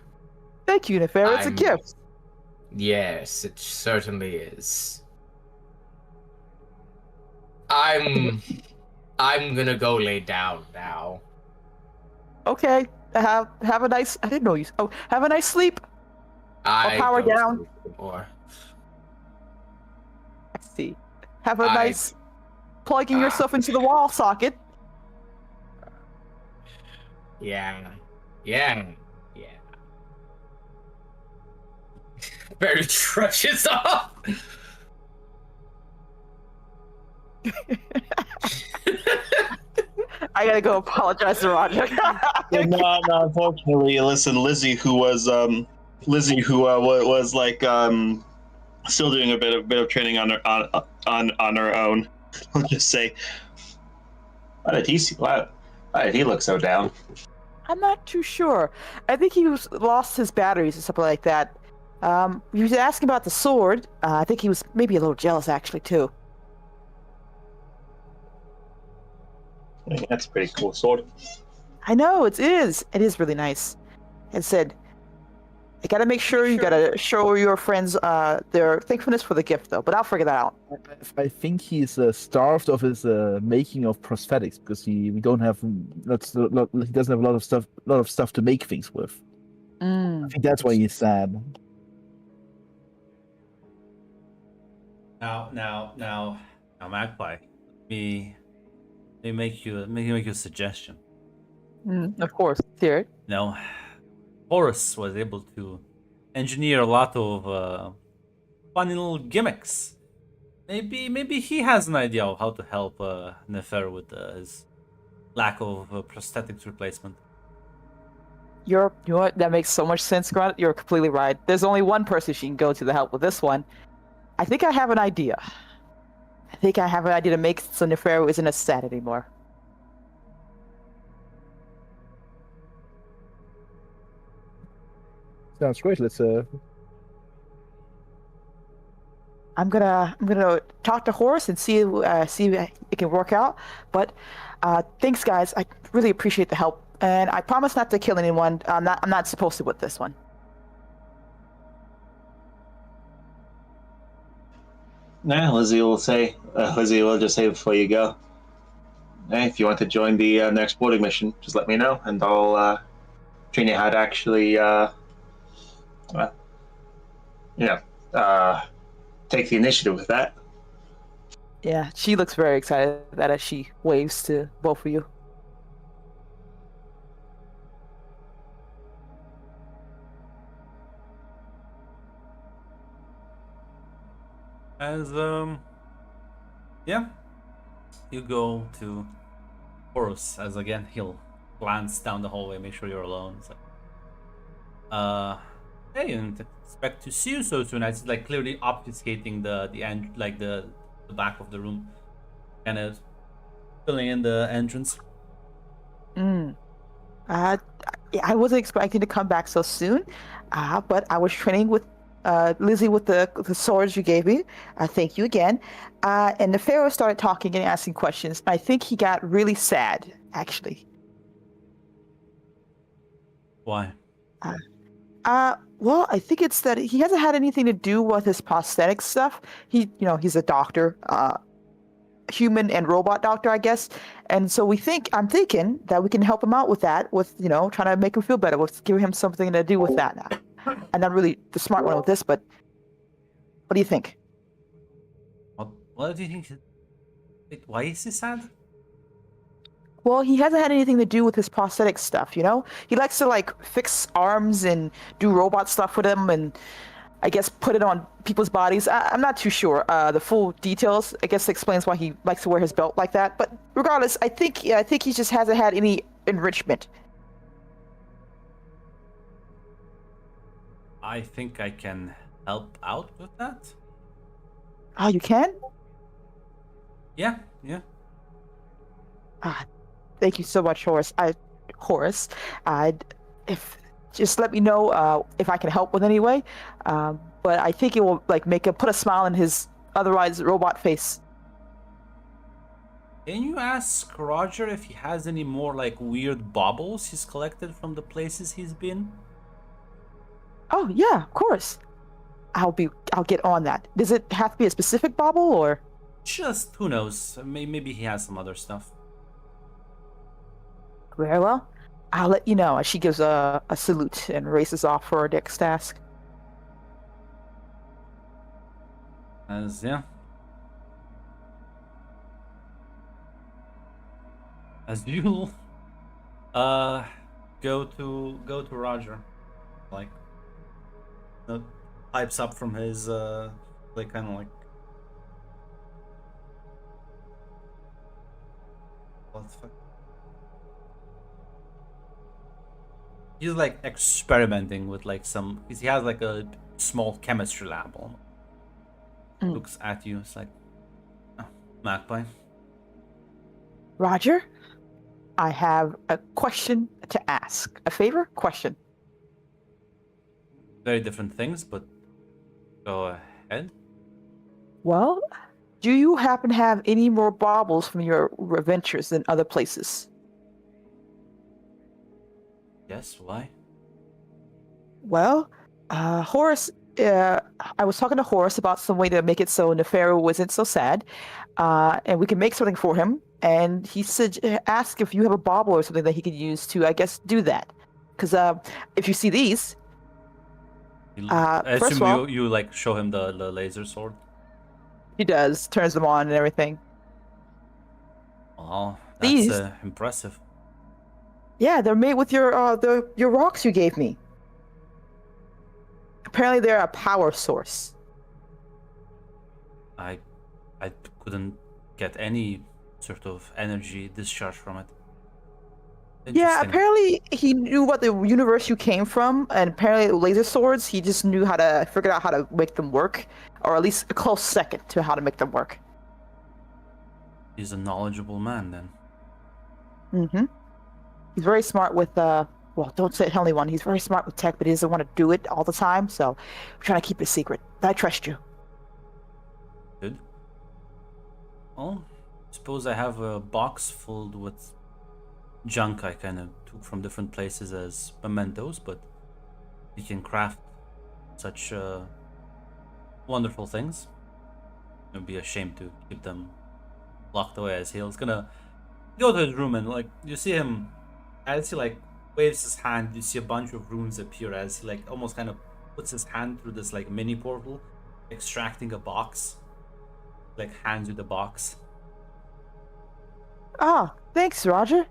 Thank you, Neferu. It's a gift. Yes, it certainly is. I'm gonna go lay down now. Okay. Have a nice. I didn't know you. Oh, have a nice sleep. I'll power down. I see. Have a nice plugging yourself into the wall socket. Yeah. Barry trudges off. I gotta go apologize to Roger. No, unfortunately, listen, Lizzie, who was like still doing a bit of training on her own. I'll just say, why did he look so down? I'm not too sure. I think he lost his batteries or something like that. He was asking about the sword. I think he was maybe a little jealous, actually, too. I mean, that's a pretty cool sword. I know, it is. It is really nice. And said, you gotta make sure you gotta show your friends their thankfulness for the gift, though. But I'll figure that out. I think he's starved of his making of prosthetics because he doesn't have a lot of stuff to make things with. I think that's why he's sad. Now, Magpie. Let me make you a suggestion. Of course, hear it. No, Horus was able to engineer a lot of funny little gimmicks. Maybe he has an idea of how to help Nefer with his lack of prosthetics replacement. You know what? That makes so much sense, Grunt. You're completely right. There's only one person she can go to help with this one. I think I have an idea. To make so Neferu isn't as sad anymore. Sounds great. Let's I'm gonna talk to Horus and see if it can work out. But thanks, guys. I really appreciate the help, and I promise not to kill anyone. I'm not supposed to with this one. Nah, Lizzie will just say before you go, hey, if you want to join the next boarding mission, just let me know, and I'll train you how to actually, take the initiative with that. Yeah, she looks very excited that as she waves to both of you. As yeah, you go to Horus as again he'll glance down the hallway, make sure you're alone. It's like, hey, didn't expect to see you so soon. It's like clearly obfuscating the end, like the back of the room, kind of filling in the entrance. Mm. Uh, I wasn't expecting to come back so soon, but I was training with Lizzie with the swords you gave me. Thank you again. And the Pharaoh started talking and asking questions. I think he got really sad, actually. Why? Well, I think it's that he hasn't had anything to do with his prosthetic stuff. He's a doctor, human and robot doctor, I guess. And so I'm thinking that we can help him out with that, with, trying to make him feel better, with giving him something to do with that. I'm not really the smart one with this, but what do you think? What do you think? Wait, why is he sad? Well, he hasn't had anything to do with his prosthetic stuff, He likes to, like, fix arms and do robot stuff with them and I guess put it on people's bodies. I'm not too sure the full details. I guess explains why he likes to wear his belt like that. But regardless, I think he just hasn't had any enrichment. I think I can help out with that. Oh, you can? Yeah. Thank you so much, Horace. Just let me know if I can help with any way. But I think it will like put a smile in his otherwise robot face. Can you ask Roger if he has any more like weird baubles he's collected from the places he's been? Oh yeah, of course. I'll get on that. Does it have to be a specific bauble or? Just who knows? Maybe he has some other stuff. Very well. I'll let you know. She gives a salute and races off for her next task. As you go to Roger, like pipes up from his like kind of like what the fuck. He's like experimenting with like he has like a small chemistry lab almost. Looks at you, it's like, oh, Magpie. Roger, I have a question to ask. A favor? Question. Very different things, but go ahead. Well, do you happen to have any more baubles from your adventures in other places? Yes, why? Well, Horace, I was talking to Horace about some way to make it so Nefero wasn't so sad, and we can make something for him. And he asked if you have a bauble or something that he could use to, I guess, do that. Because if you see these, I first assume of all, you like show him the laser sword. he does, turns them on and everything. Oh, that's These? Impressive. Yeah, they're made with your rocks you gave me. Apparently, they're a power source. I couldn't get any sort of energy discharge from it. Yeah, Interesting. apparently he knew what the universe you came from, and apparently laser swords, he just knew figured out how to make them work, or at least a close second to how to make them work. He's a knowledgeable man then. Mm-hmm. He's very smart with, well, don't say tell anyone. He's very smart with tech, but he doesn't want to do it all the time, so I'm trying to keep it a secret. But I trust you. Good. Well, suppose I have a box filled with junk I kind of took from different places as mementos, but you can craft such wonderful things. It would be a shame to keep them locked away as he's gonna go to his room and like you see him as he like waves his hand, you see a bunch of runes appear as he like almost kind of puts his hand through this like mini portal, extracting a box. like hands you the box. Ah, thanks, Roger.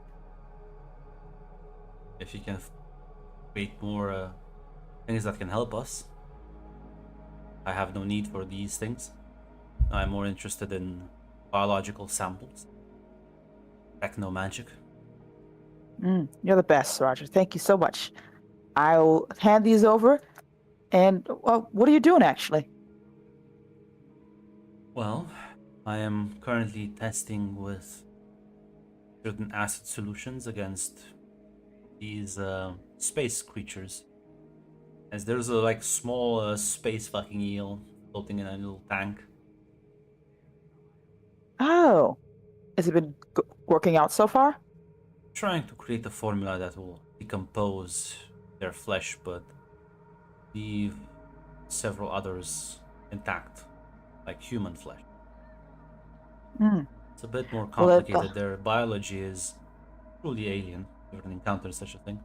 If you can create more things that can help us. I have no need for these things. I'm more interested in biological samples. Techno magic. You're the best, Roger. Thank you so much. I'll hand these over. And what are you doing, actually? Well, I am currently testing with certain acid solutions against these space creatures. As there's a like small space fucking eel floating in a little tank. Oh, has it been working out so far? Trying to create a formula that will decompose their flesh but leave several others intact, like human flesh. It's a bit more Well, complicated. Their biology is truly alien. You haven't encountered such a thing.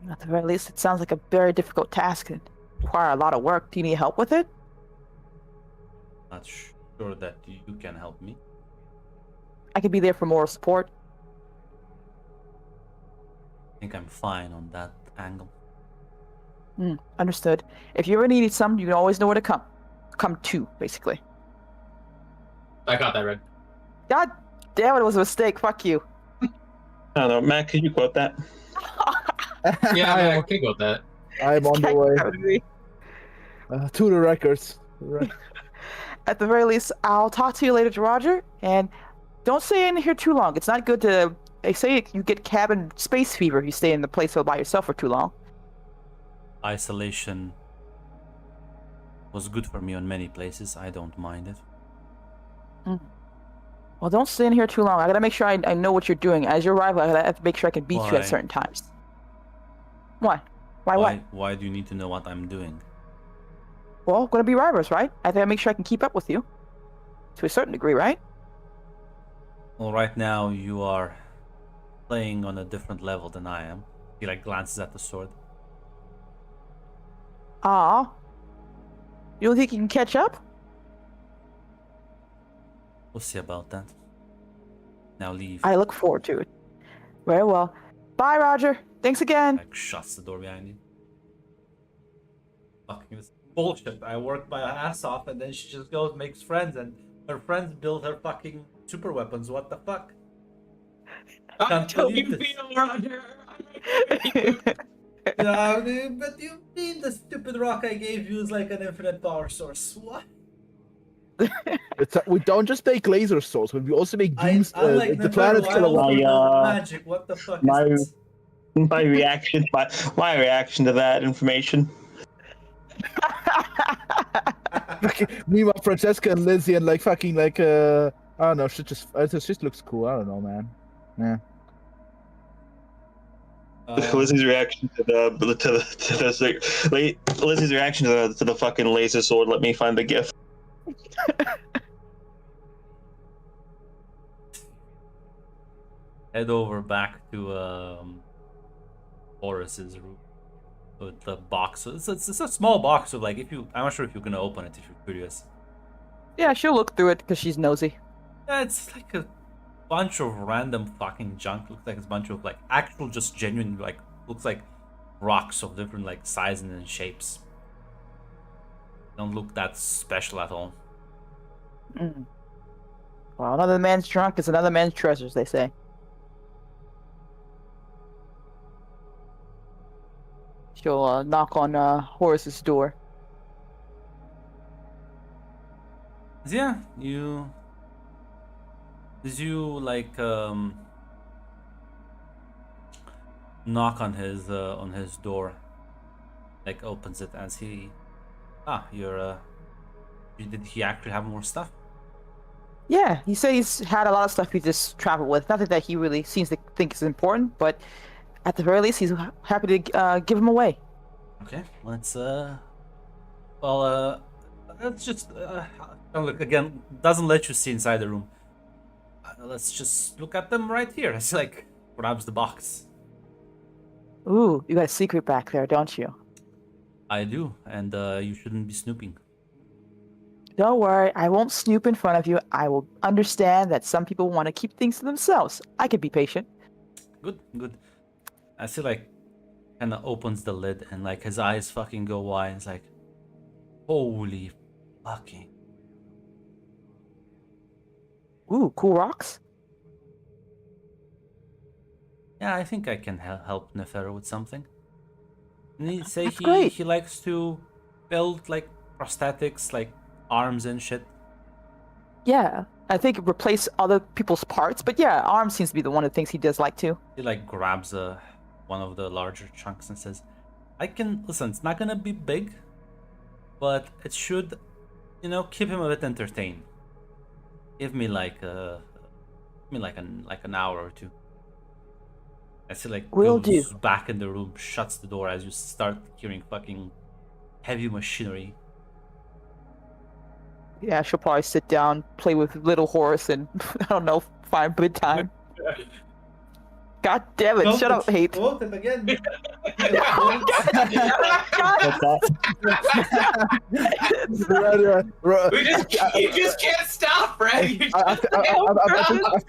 At the very least, it sounds like a very difficult task and require a lot of work. Do you need help with it? Not sure that you can help me. I could be there for moral support. I think I'm fine on that angle. Understood. If you ever need some, you can always know where to come. Come to, basically. I got that, Red. God damn it, it was a mistake. Fuck you. I don't know, Matt. Could you quote that? Yeah, I I am, can go with that. I am on the way to the records. At the very least, I'll talk to you later, Roger. And don't stay in here too long. It's not good to. They say you get cabin space fever if you stay in the place all by yourself for too long. Isolation was good for me on many places. I don't mind it. Well, don't stay in here too long. I gotta make sure I know what you're doing. As your rival, I gotta have to make sure I can beat you Why? at certain times. Why? Why what? Why do you need to know what I'm doing? Well, gonna be rivals, right? I gotta make sure I can keep up with you. To a certain degree, right? Well, right now you are playing on a different level than I am. He like glances at the sword. Ah. You don't think you can catch up? We'll see about that. Now leave. I look forward to it. Very well. Bye, Roger. Thanks again. Like shuts the door behind you. Fucking this bullshit. I work my ass off and then she just goes makes friends and her friends build her fucking super weapons. What the fuck? Can't believe this. Roger. Yeah, but you mean the stupid rock I gave you is like an infinite power source? What? We don't just make laser swords, but we also make I'm like the planet's Never gonna Wild lie. magic. What the fuck my- is this? My reaction to that information. Meanwhile, Francesca and Lizzie and like fucking like I don't know, shit just looks cool. I don't know, man. Yeah. Lizzie's reaction to the Lizzie's reaction to the fucking laser sword. Let me find the gift. Head over back to Horace's room with the box. It's a small box of like I'm not sure if you're gonna open it if you're curious. Yeah, she'll look through it because she's nosy. Yeah, it's like a bunch of random fucking junk. Looks like it's a bunch of like actual just genuine like looks like rocks of different like sizes and shapes. Don't look that special at all. Well, another man's trunk is another man's treasures, they say. She'll knock on Horace's door. Yeah, Did you like knock on his door, like opens it and see, did he actually have more stuff? Yeah, he said he's had a lot of stuff he just traveled with. Nothing that he really seems to think is important, but at the very least, he's happy to give him away. Okay, let's just look again. Doesn't let you see inside the room. Let's just look at them right here. It's like grabs the box. Ooh, you got a secret back there, don't you? I do, and you shouldn't be snooping. Don't worry, I won't snoop in front of you. I will understand that some people want to keep things to themselves. I can be patient. Good, good. I see, like, kind of opens the lid and, like, his eyes fucking go wide. It's like, holy fucking. Ooh, cool rocks. Yeah, I think I can help Neferu with something. And he say That's great. he likes to build, like, prosthetics, like arms and shit. Yeah, I think replace other people's parts, but yeah, arms seems to be the one of the things he does like to. He like grabs one of the larger chunks and says, "I can listen. It's not gonna be big, but it should, keep him a bit entertained. Give me like an hour or two." I see like Will goes do. back in the room, shuts the door as you start hearing fucking heavy machinery. Yeah, she'll probably sit down, play with little Horace, and I don't know, find good time. God damn it! Shut up, hate. Quote it again. You just can't stop, right?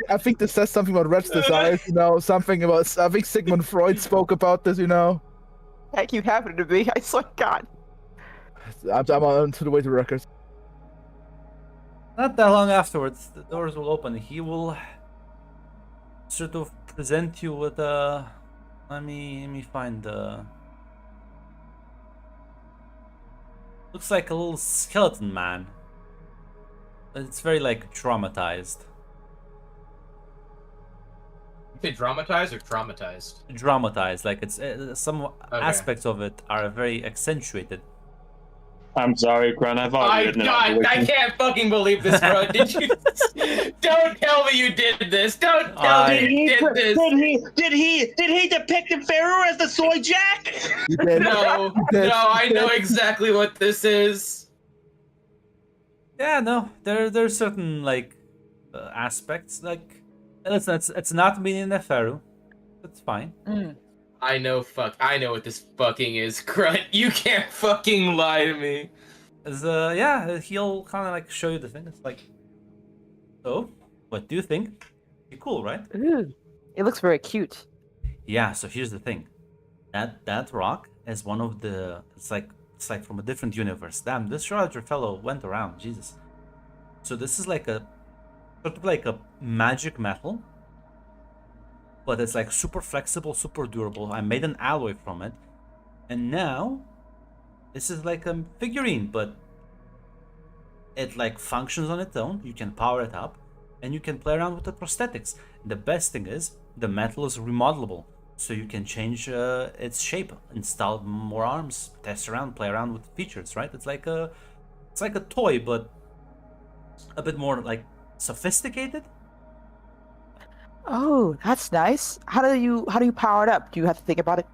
I think this says something about Red's desires, something about, I think Sigmund Freud spoke about this, That keep happening to me. I swear to God. I'm on to the way to records. Not that long afterwards, the doors will open. He will sort of present you with a. Let me find the. Looks like a little skeleton man. It's very like traumatized. You say dramatized or traumatized? Dramatized, like it's some aspects of it are very accentuated. I'm sorry, Grunt. I've already written it on the I wiki. can't fucking believe this, bro. Did you? Don't tell me you did this. Don't tell me you did this. Did he depict Neferu as the soy jack? You did. No, I know exactly what this is. Yeah, no, there's certain like aspects like. Listen, it's not meaning Neferu. That's fine. I know what this fucking is, Grunt. You can't fucking lie to me. Yeah, he'll kind of like show you the thing. It's like, so, what do you think? Pretty cool, right? Ooh, it looks very cute. Yeah. So here's the thing. That rock is one of the. It's like from a different universe. Damn, this Roger fellow went around. Jesus. So this is like a sort of like a magic metal. But it's like super flexible, super durable. I made an alloy from it. And now, this is like a figurine, but it like functions on its own. You can power it up, and you can play around with the prosthetics. The best thing is, the metal is remodelable. So you can change its shape, install more arms, test around, play around with features, right? It's like a toy, but a bit more like sophisticated. Oh, that's nice. How do you power it up? Do you have to think about it?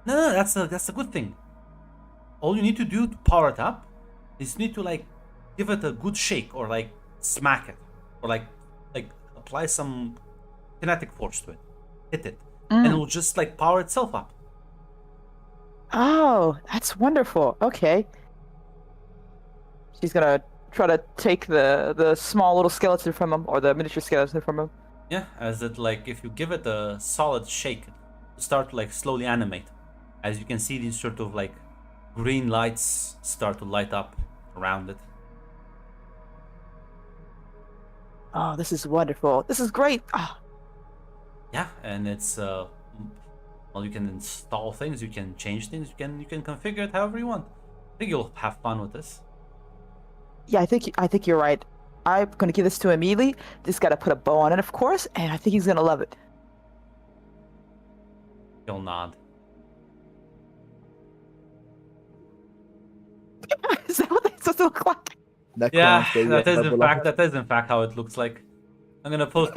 No, that's a good thing. All you need to do to power it up is you need to like give it a good shake or like smack it or like apply some kinetic force to it, hit it, and it will just like power itself up. Oh, that's wonderful. Okay. She's gonna try to take the small little skeleton from him, or the miniature skeleton from him. Yeah, as it like if you give it a solid shake, it start to like slowly animate. As you can see, these sort of like green lights start to light up around it. Oh, this is wonderful. This is great. Ah, Yeah, and it's well, you can install things, you can change things, you can configure it however you want. I think you'll have fun with this. yeah, I think you're right. I'm gonna give this to him immediately. Just gotta put a bow on it, of course, and I think he's gonna love it. He'll nod. Is that what it's supposed to look like? Yeah, Necrons, that is level up. that is in fact how it looks like. I'm gonna post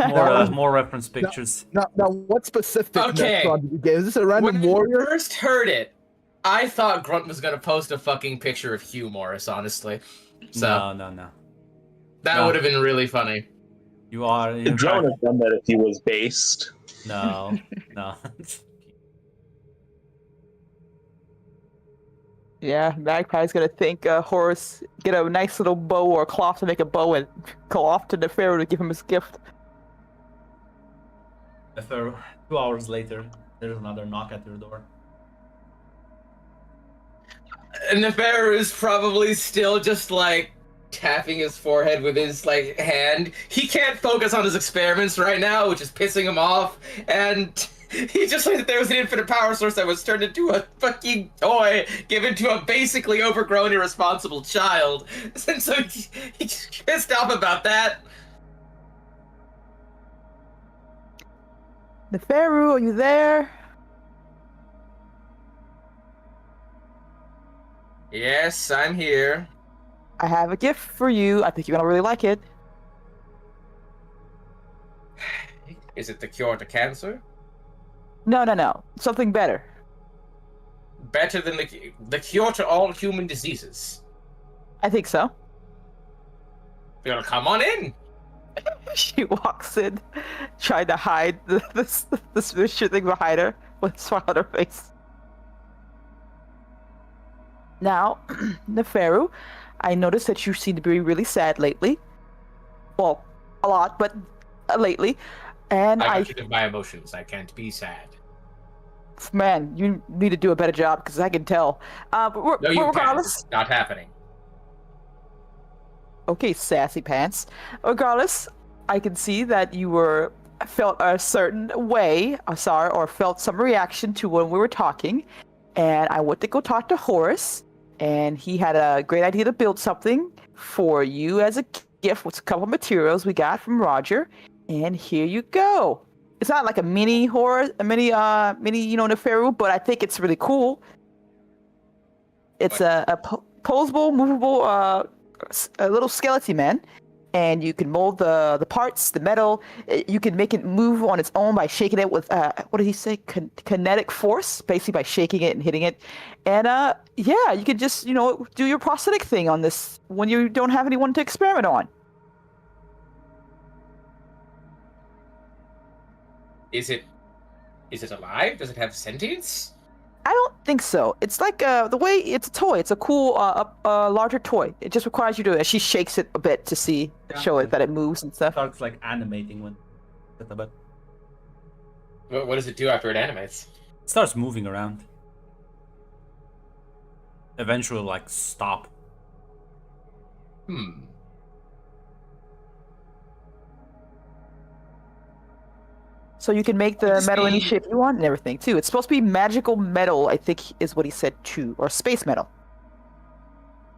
more reference pictures. Now, what specific Okay. Necron did you get? Is this a random When warrior? I first heard it, I thought Grunt was gonna post a fucking picture of Hugh Morris, honestly. So No. that No. would have been really funny. You are in Joan fact, has done that if he was based. no. Yeah, Magpie's gonna think Horace get a nice little bow or cloth to make a bow and go off to the pharaoh to give him his gift. After 2 hours later, there's another knock at your door. And the Pharaoh is probably still just like tapping his forehead with his like hand. He can't focus on his experiments right now, which is pissing him off. And he just learned that there was an infinite power source that was turned into a fucking toy given to a basically overgrown, irresponsible child. And so he's pissed off about that. The pharaoh, are you there? Yes, I'm here. I have a gift for you. I think you're gonna really like it. Is it the cure to cancer? No. Something better. Better than the cure to all human diseases. I think so. You're gonna come on in. She walks in, trying to hide this shit thing behind her with a smile on her face. Now, Neferu, I noticed that you seem to be really sad lately. Well, a lot, but lately. And I got rid of my emotions. I can't be sad. Man, you need to do a better job because I can tell. But No, you can't. regardless, It's not happening. okay, sassy pants. Regardless, I can see that you felt a certain way, or felt some reaction to when we were talking, and I went to go talk to Horace, and he had a great idea to build something for you as a gift with a couple of materials we got from Roger, and here you go. It's not like a mini Neferu, but I think it's really cool. It's a posable, movable, a little skeleton man, and you can mold the parts, the metal. You can make it move on its own by shaking it with what did he say? Kinetic force, basically by shaking it and hitting it. And yeah, you can just do your prosthetic thing on this when you don't have anyone to experiment on. Is it alive? Does it have sentience? I don't think so. It's like the way it's a toy. It's a cool, larger toy. It just requires you to. She shakes it a bit to show it that it moves and stuff. Starts like animating when but What does it do after it animates? it starts moving around. Eventually, like stop. So you can make the metal any shape you want and everything too. It's supposed to be magical metal, I think is what he said too, or space metal.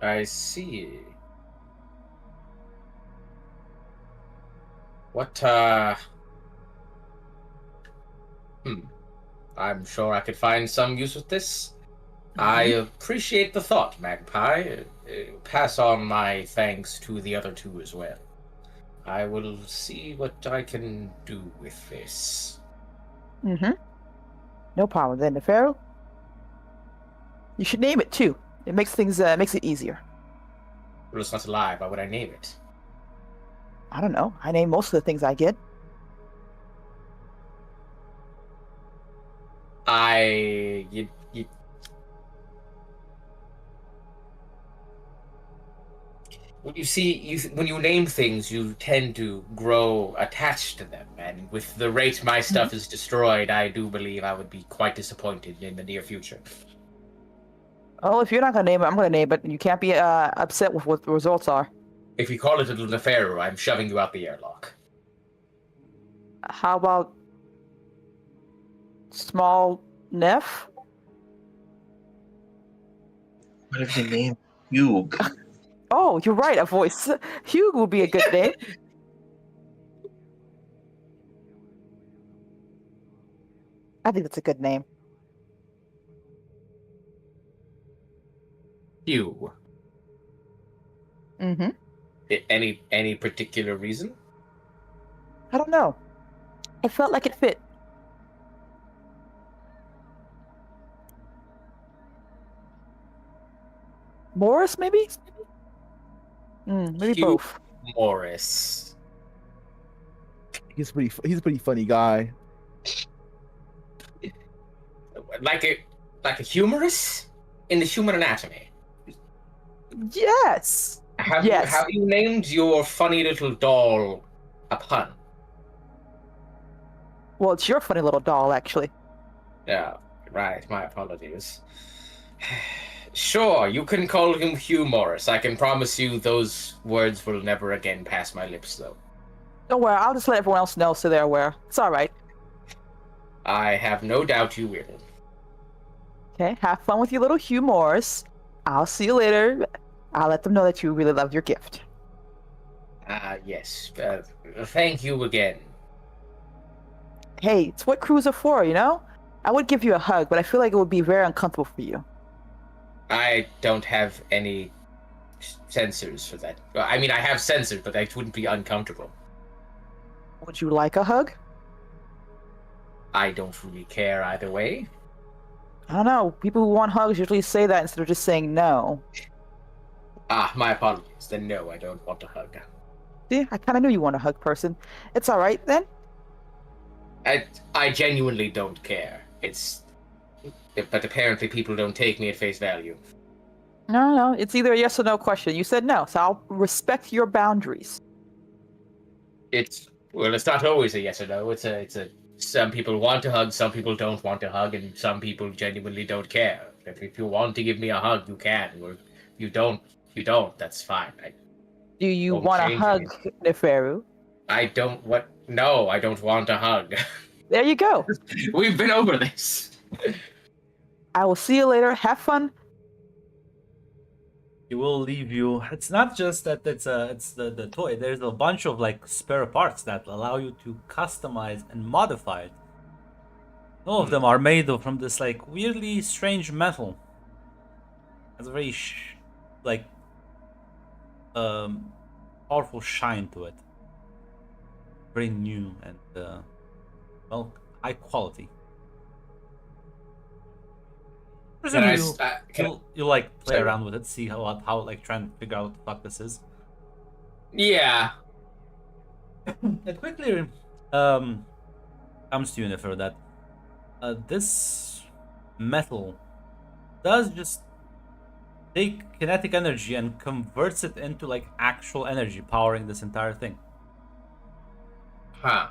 I see. What, I'm sure I could find some use with this. I appreciate the thought, Magpie. Pass on my thanks to the other two as well. I will see what I can do with this. No problem then, Neferu. You should name it too. It makes things makes it easier. Well, it's not alive. Why would I name it? I don't know. I name most of the things I get. You see, when you name things, you tend to grow attached to them, and with the rate my stuff is destroyed, I do believe I would be quite disappointed in the near future. Oh, if you're not gonna name it, I'm gonna name it, and you can't be upset with what the results are. If you call it a little Neferu, I'm shoving you out the airlock. How about Small Neff? What if you name Hugh? Oh, you're right. A voice. Hugh would be a good name. I think that's a good name. Hugh. Any particular reason? I don't know. It felt like it fit. Morris, maybe? Maybe Hugh both. Morris. He's a pretty funny guy. Like a humorous? in the human anatomy. Yes. Yes. Have you named your funny little doll a pun? Well, it's your funny little doll, actually. Yeah, right. My apologies. Sure, you can call him Hugh Morris. I can promise you those words will never again pass my lips, though. Don't worry, I'll just let everyone else know so they're aware. It's all right. I have no doubt you will. Okay, have fun with your little Hugh Morris. I'll see you later. I'll let them know that you really love your gift. Yes. Thank you again. Hey, it's what crews are for, you know? I would give you a hug, but I feel like it would be very uncomfortable for you. I don't have any sensors for that. Well, I mean, I have sensors, but that wouldn't be uncomfortable. Would you like a hug? I don't really care either way. I don't know. People who want hugs usually say that instead of just saying no. My apologies. Then no, I don't want a hug. See, I kind of knew you want a hug, person. It's all right then. I genuinely don't care. But apparently people don't take me at face value. No, it's either a yes or no question. You said no, so I'll respect your boundaries. It's not always a yes or no. It's a some people want to hug, some people don't want to hug, and some people genuinely don't care. If you want to give me a hug, you can. Or if you don't, that's fine. Do you won't want a change hug, anything. Neferu? No, I don't want a hug. There you go. We've been over this. I will see you later. Have fun. He will leave you. It's not just that it's the toy. There's a bunch of like spare parts that allow you to customize and modify it. All of them are made from this like weirdly strange metal. Has a very powerful shine to it. Very new and well, high quality. Presumably you'll like play around with it, see how like trying to figure out what the fuck this is. Yeah. It quickly comes to you, Nefer, that this metal does just take kinetic energy and converts it into like actual energy powering this entire thing. Huh.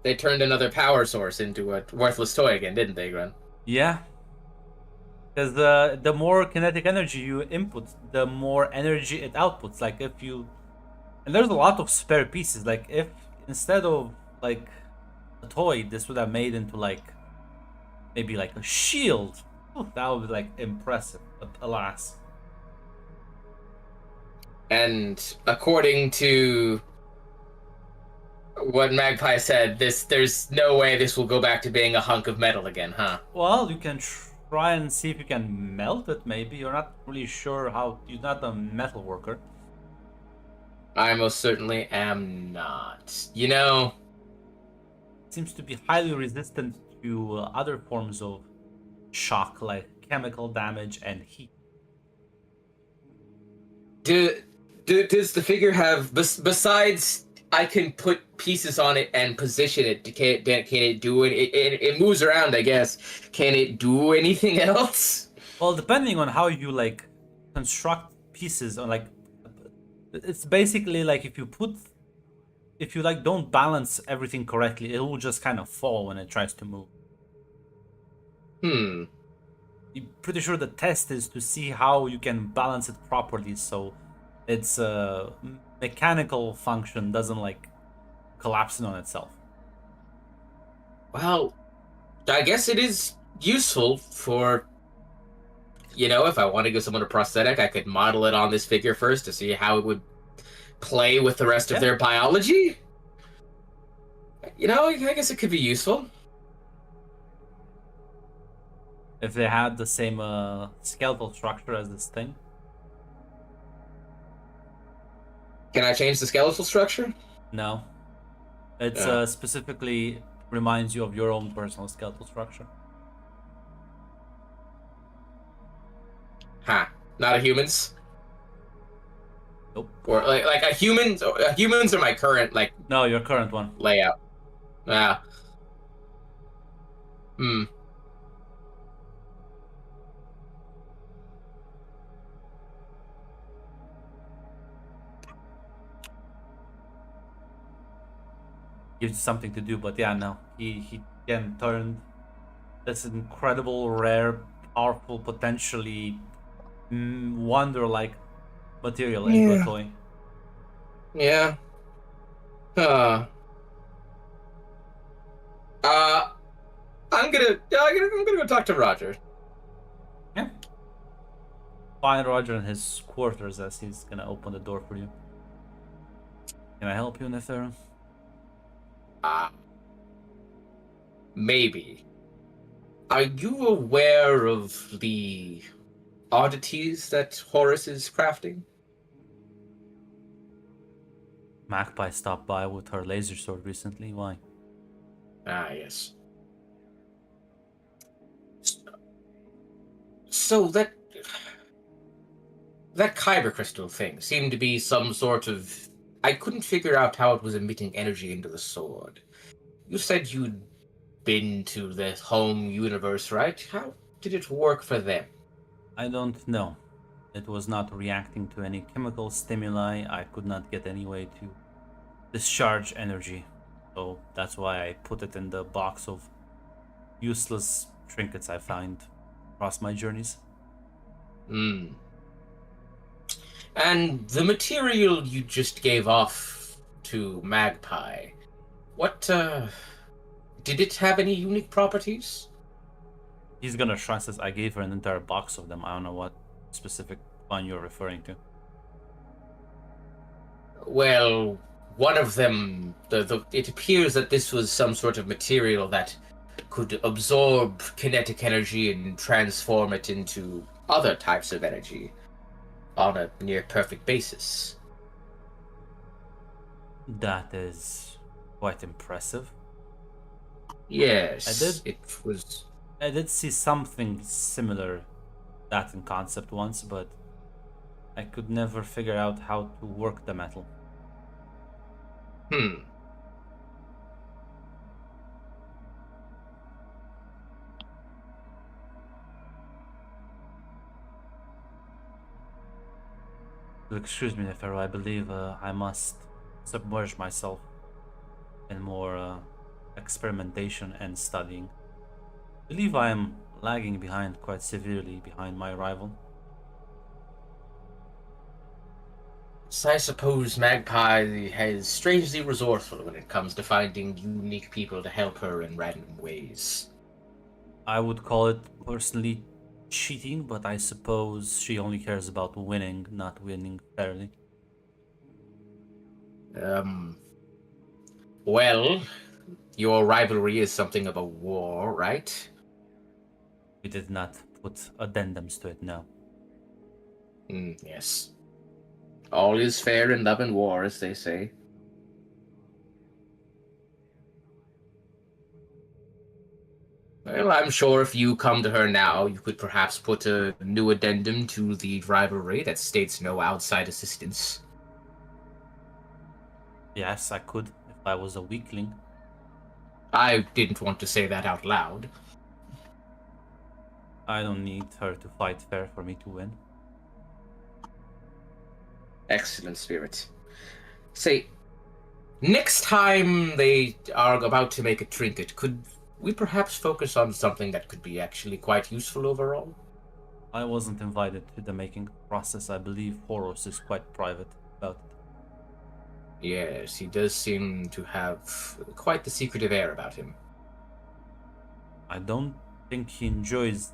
They turned another power source into a worthless toy again, didn't they, Gren? Yeah. Because the more kinetic energy you input, the more energy it outputs. Like if you... And there's a lot of spare pieces. Like if instead of like a toy, this would have made into like... maybe like a shield. That would be like impressive, but alas. And according to what Magpie said, there's no way this will go back to being a hunk of metal again, huh? Well, you can try and see if you can melt it, maybe. You're not really sure how... You're not a metal worker. I most certainly am not. You know... It seems to be highly resistant to other forms of shock, like chemical damage and heat. Does the figure have... Besides... I can put pieces on it and position it. Can it do it? It moves around, I guess. Can it do anything else? Well, depending on how you like construct pieces, or like, it's basically like if you like don't balance everything correctly, it will just kind of fall when it tries to move. I'm pretty sure the test is to see how you can balance it properly, so its mechanical function doesn't like collapse in on itself. Well, I guess it is useful for, you know, if I want to give someone a prosthetic, I could model it on this figure first to see how it would play with the rest of their biology. You know, I guess it could be useful. If they had the same skeletal structure as this thing. Can I change the skeletal structure? No. It's specifically reminds you of your own personal skeletal structure. Not a human's? Nope. Or like a humans? Humans are my current like No, your current one. layout. Yeah. Hmm. Gives you something to do, but yeah, no. He again turned this incredible, rare, powerful, potentially wonder-like material into a Yeah. toy. Yeah. Uh. Uh. I'm gonna go talk to Roger. Yeah. Find Roger in his quarters as he's gonna open the door for you. Can I help you, Nether? Maybe. Are you aware of the oddities that Horus is crafting? Magpie stopped by with her laser sword recently. Why? Ah, yes. So that kyber crystal thing seemed to be some sort of. I couldn't figure out how it was emitting energy into the sword. You said you'd been to the home universe, right? How did it work for them? I don't know. It was not reacting to any chemical stimuli. I could not get any way to discharge energy. So that's why I put it in the box of useless trinkets I find across my journeys. Hmm. And the material you just gave off to Magpie, what, did it have any unique properties? He's gonna trust us. I gave her an entire box of them. I don't know what specific one you're referring to. Well, one of them, it appears that this was some sort of material that could absorb kinetic energy and transform it into other types of energy on a near perfect basis. That is quite impressive. Yes, I did it was. I did see something similar that in concept once, but I could never figure out how to work the metal. Hmm. Excuse me, Neferu, I believe I must submerge myself in more experimentation and studying. I believe I am lagging behind quite severely behind my rival. So I suppose Magpie is strangely resourceful when it comes to finding unique people to help her in random ways. I would call it personally cheating, but I suppose she only cares about winning, not winning fairly. Um, well, your rivalry is something of a war, right? We did not put addendums to it, no. Yes. All is fair in love and war, as they say. Well, I'm sure if you come to her now, you could perhaps put a new addendum to the rivalry that states no outside assistance. Yes, I could if I was a weakling. I didn't want to say that out loud. I don't need her to fight fair for me to win. Excellent spirit. Say, next time they are about to make a trinket, could we perhaps focus on something that could be actually quite useful overall? I wasn't invited to the making process. I believe Horus is quite private about it. Yes, he does seem to have quite the secretive air about him. I don't think he enjoys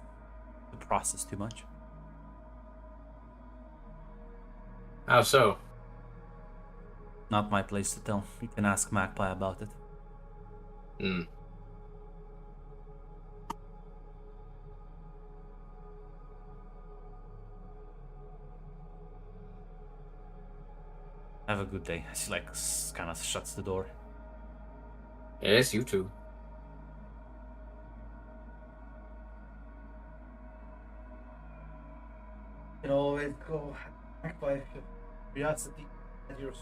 the process too much. How so? Not my place to tell. You can ask Magpie about it. Hmm. Have a good day. She kind of shuts the door. Yes, you too. You can always go Magpie if you Curiosity and yours.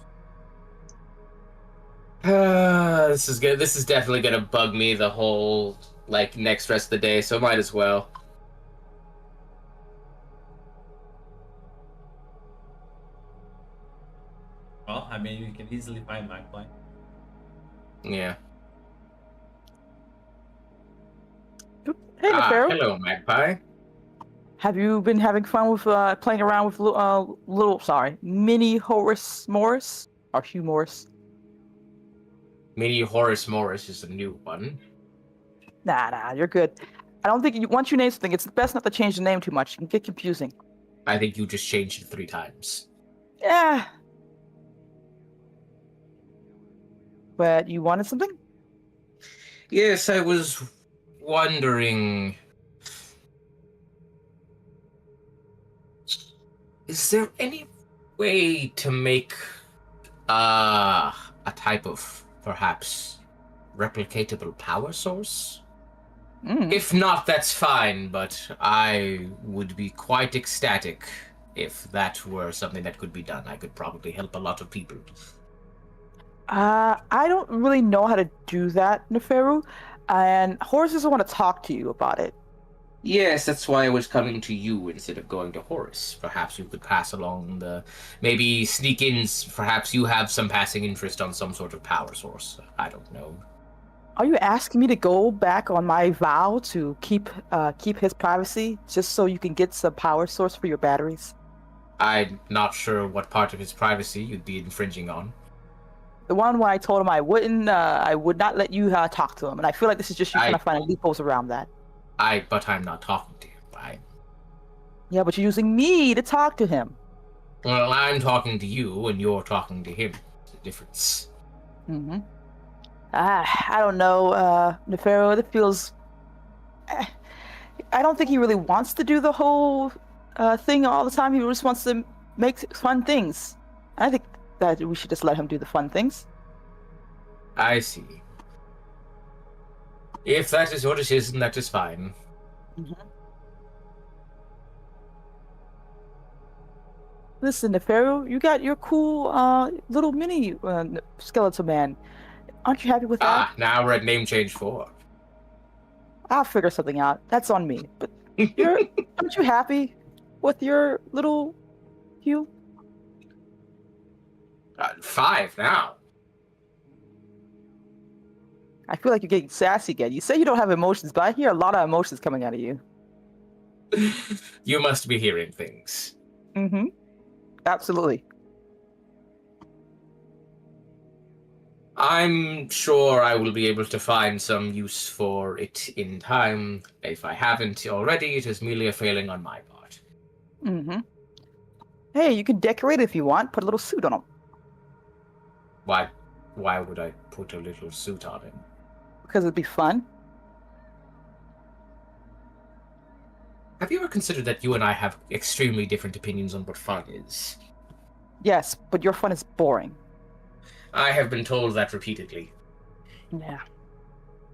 This is good. This is definitely gonna bug me the whole next rest of the day, so might as well. Well, I mean, you can easily find Magpie. Yeah. Hey, Nefero. Hello, Magpie. Have you been having fun with playing around with mini Horace Morris or Hugh Morris? Mini Horace Morris is a new one. Nah, you're good. I don't think once you name something, it's best not to change the name too much. It can get confusing. I think you just changed it 3 times. Yeah. But you wanted something? Yes, I was wondering. Is there any way to make a type of perhaps replicatable power source? If not, that's fine, but I would be quite ecstatic if that were something that could be done. I could probably help a lot of people. I don't really know how to do that, Neferu, and Horace doesn't want to talk to you about it. Yes, that's why I was coming to you instead of going to Horace. Perhaps you could pass along maybe sneak in, perhaps you have some passing interest on some sort of power source. I don't know. Are you asking me to go back on my vow to keep his privacy just so you can get some power source for your batteries? I'm not sure what part of his privacy you'd be infringing on. The one where I told him I would not let you talk to him, and I feel like this is just you trying to find loopholes around that. But I'm not talking to him. Yeah, but you're using me to talk to him. Well, I'm talking to you, and you're talking to him. There's a difference. Mm-hmm. I don't know, Nefero. It feels. I don't think he really wants to do the whole thing all the time. He just wants to make fun things. I think that we should just let him do the fun things. I see. If that is what it is, then that is fine. Mm-hmm. Listen, Nefero, you got your cool little mini skeletal man. Aren't you happy with that? Now we're at name change 4. I'll figure something out. That's on me. But aren't you happy with your little Hugh? 5 now. I feel like you're getting sassy again. You say you don't have emotions, but I hear a lot of emotions coming out of you. You must be hearing things. Mm-hmm. Absolutely. I'm sure I will be able to find some use for it in time. If I haven't already, it is merely a failing on my part. Mm-hmm. Hey, you can decorate it if you want. Put a little suit on him. Why would I put a little suit on him? Because it'd be fun. Have you ever considered that you and I have extremely different opinions on what fun is? Yes, but your fun is boring. I have been told that repeatedly. Yeah.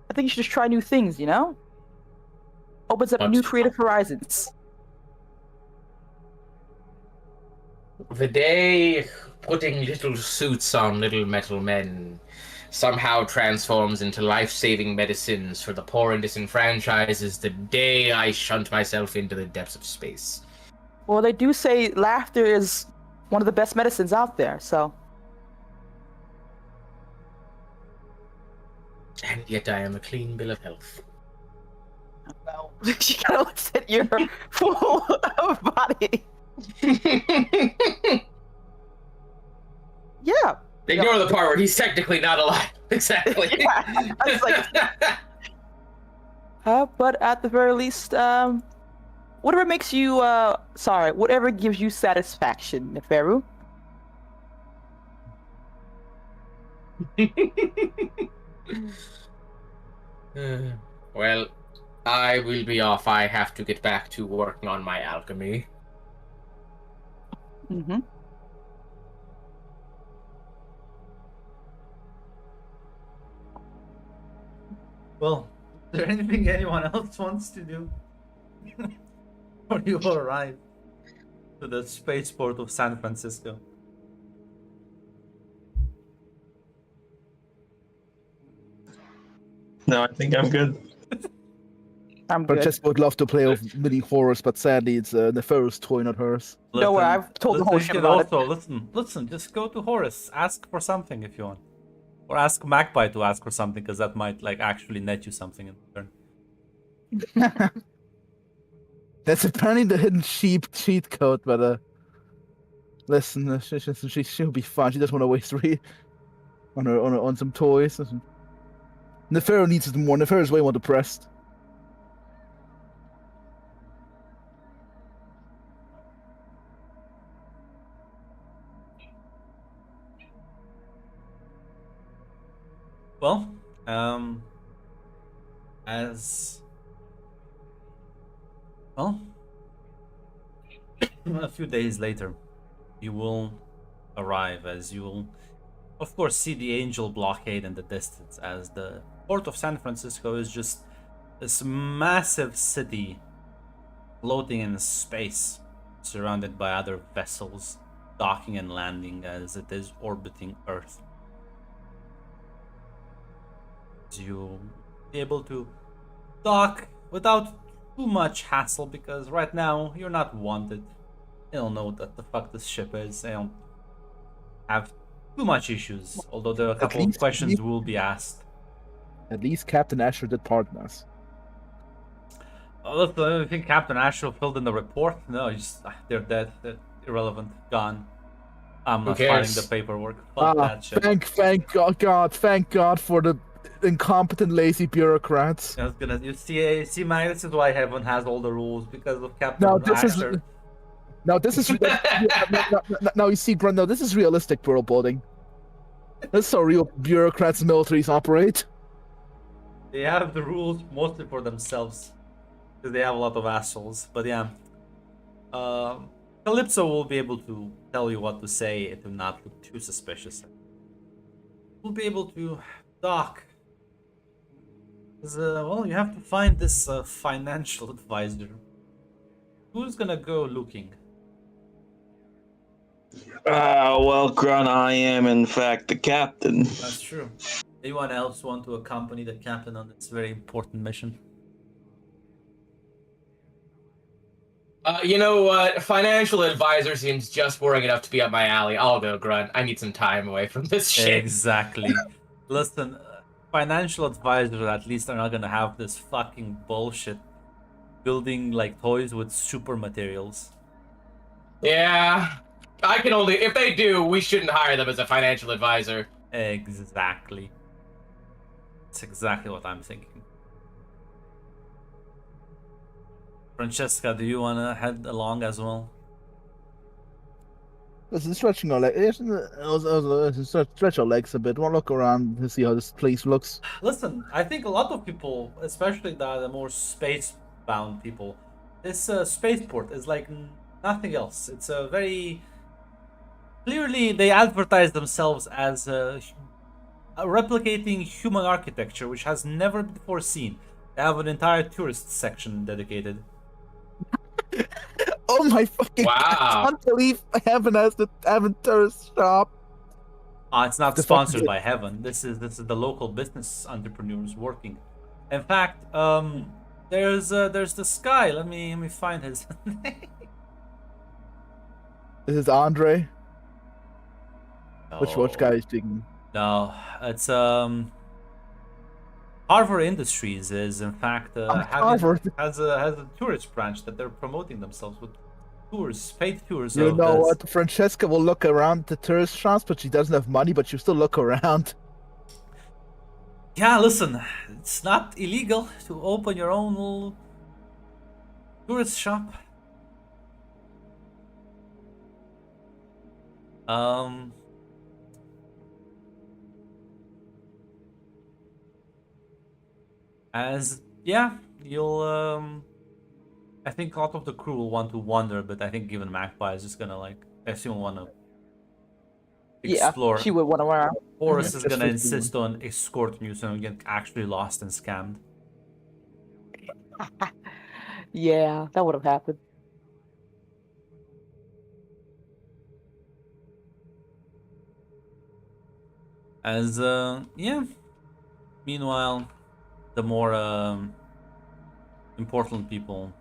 I think you should just try new things, you know? Opens up What's new creative horizons. The day putting little suits on little metal men somehow transforms into life-saving medicines for the poor and disenfranchised is the day I shunt myself into the depths of space. Well, they do say laughter is one of the best medicines out there, so... And yet I am a clean bill of health. Well, she kind of looks at your full body. Yeah. Ignore the part where he's technically not alive. Exactly. Yeah, I was like... but at the very least, whatever makes you, whatever gives you satisfaction, Neferu. Well, I will be off. I have to get back to working on my alchemy. Mm-hmm. Well, is there anything anyone else wants to do? Or you arrive to the spaceport of San Francisco? No, I think I'm good. I'm good. Francesca would love to play with Mini Horus, but sadly it's Neferu's toy, not hers. Don't worry, I've told the whole you ship can about it. also listen. Just go to Horus, ask for something if you want, or ask Magpie to ask for something, because that might like actually net you something in return. That's apparently the hidden cheat code, but listen, she'll be fine. She doesn't want to waste on some toys. Neferu needs it more. Neferu's way more depressed. Well, as well, a few days later, you will arrive, as you will, of course, see the Angel blockade in the distance, as the port of San Francisco is just this massive city floating in space, surrounded by other vessels docking and landing as it is orbiting Earth. You'll be able to dock without too much hassle, because right now you're not wanted. They don't know what the fuck this ship is. They don't have too much issues, although there are a couple of least- questions will be asked. At least Captain Asher did pardon us. Look, I think Captain Astro filled in the report. No, they're dead. They're irrelevant. Gone. I'm not filing cares? the paperwork. Fuck that shit. Thank God for the incompetent, lazy bureaucrats. I was gonna. You see, man. This is why Heaven has all the rules, because of Captain No, this is Asher. now you see, Brando. This is realistic world building. That's how real bureaucrats and militaries operate. They have the rules mostly for themselves, because they have a lot of assholes. But yeah, Calypso will be able to tell you what to say. It will not look too suspicious. We'll be able to dock. Well, you have to find this financial advisor. Who's gonna go looking? Well, Grun, I am in fact the captain. That's true. Anyone else want to accompany the captain on this very important mission? You know what? Financial advisor seems just boring enough to be up my alley. I'll go, Grunt. I need some time away from this shit. Exactly. Listen, financial advisors at least are not gonna have this fucking bullshit building like toys with super materials. Yeah. I can only... If they do, we shouldn't hire them as a financial advisor. Exactly. That's exactly what I'm thinking. Francesca, do you wanna head along as well? Listen, stretching our legs. Stretch our legs a bit. We'll look around to see how this place looks. Listen, I think a lot of people, especially the more space-bound people, this spaceport is like nothing else. It's a very... Clearly, they advertise themselves as replicating human architecture, which has never before seen. They have an entire tourist section dedicated. Oh my fucking Wow. God. I can't believe Heaven has the Heaven tourist shop. It's not The fuck sponsored is it? by Heaven. This is the local business entrepreneurs working. In fact, there's this guy. Let me find his name. This is Andre. Which No. guy is speaking? No, it's Harvard Industries is in fact Harvard. has a tourist branch that they're promoting themselves with tours, paid tours. You of know this. what? Francesca will look around the tourist shops, but she doesn't have money, but she'll still look around. Yeah, listen, it's not illegal to open your own little tourist shop. As yeah, you'll I think a lot of the crew will want to wander, but I think given Magpie is just gonna like I assume want to explore. Yeah, she would want to around. Horus is Just gonna for insist on escorting you so you don't get actually lost and scammed. Yeah, that would have happened. As yeah. Meanwhile, the more important people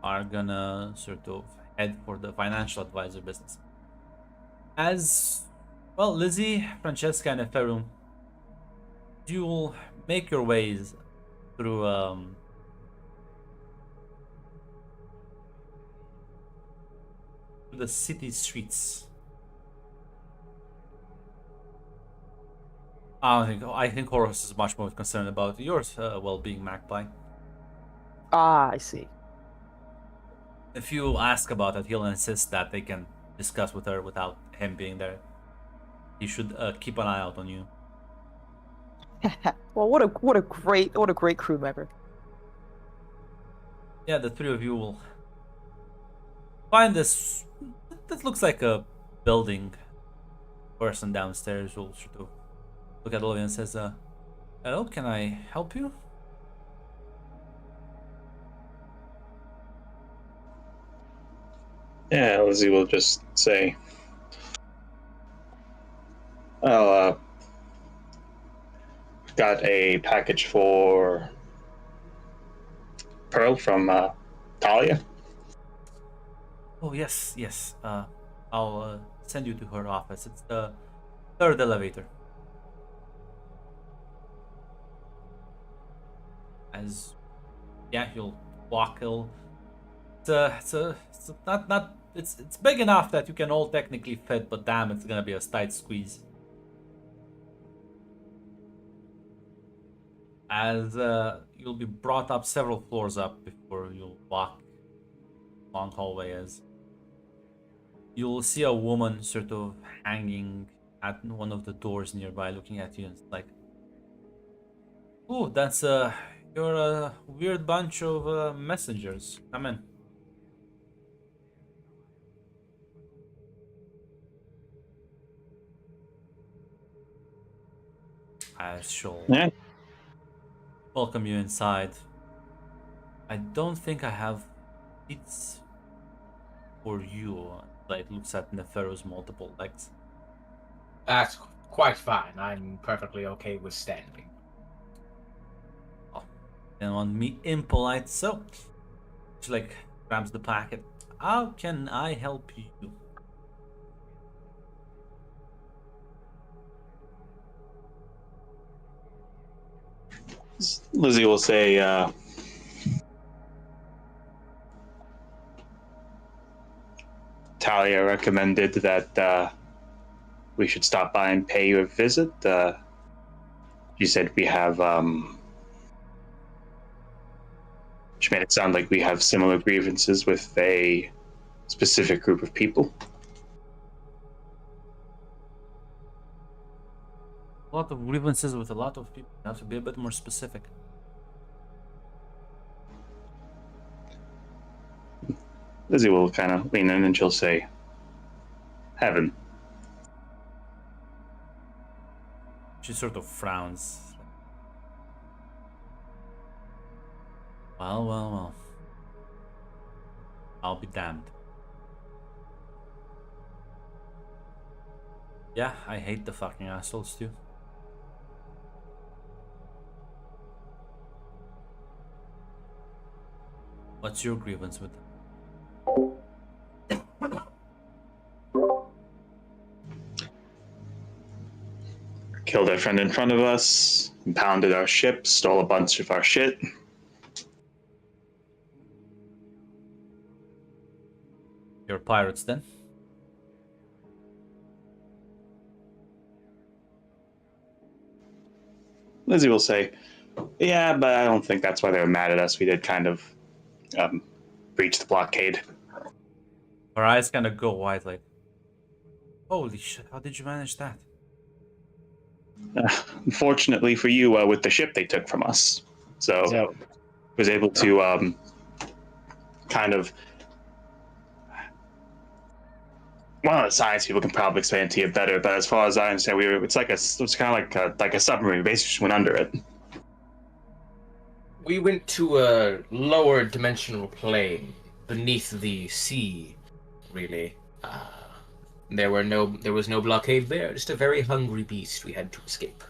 are gonna sort of head for the financial advisor business. As well, Lizzie, Francesca, and Eferum, you'll make your ways through the city streets. I think Horus is much more concerned about yours well-being, Magpie. Ah, I see. If you ask about it, he'll insist that they can discuss with her without him being there. He should keep an eye out on you. Well, what a great crew member. Yeah, the three of you will find this. This looks like a building. Person downstairs will sort of look at Olivia and says, "Hello, can I help you?" Yeah, Lizzie will just say, "Oh, got a package for Pearl from Talia." Oh yes, yes. I'll send you to her office. It's the third elevator. As yeah, you'll walk. It's big enough that you can all technically fit, but damn, it's gonna be a tight squeeze. As you'll be brought up several floors up before you'll walk long hallway. As you'll see a woman sort of hanging at one of the doors nearby, looking at you, and it's like, "Oh, that's you're a weird bunch of messengers. Come in." As she'll Yeah. welcome you inside. I don't think I have seats for you. Like looks at Neferu's multiple legs. That's quite fine. I'm perfectly okay with standing. And on me impolite, so she like grabs the packet. How can I help you? Lizzie will say, "Talia recommended that we should stop by and pay you a visit. She said we have." She made it sound like we have similar grievances with a specific group of people. A lot of grievances with a lot of people. You have to be a bit more specific. Lizzie will kind of lean in and she'll say, "Heaven." She sort of frowns. Well. I'll be damned. Yeah, I hate the fucking assholes too. What's your grievance with them? Killed our friend in front of us, impounded our ship, stole a bunch of our shit. You're pirates then? Lizzie will say, "Yeah, but I don't think that's why they were mad at us. We did kind of breach the blockade." Her eyes kind of go wide like, holy shit, how did you manage that? Unfortunately for you, with the ship they took from us. So was able to kind of... One of the science people can probably explain it to you better, but as far as I understand, it's kind of like a submarine. We basically just went under it. We went to a lower dimensional plane beneath the sea, really. There was no blockade there, just a very hungry beast we had to escape.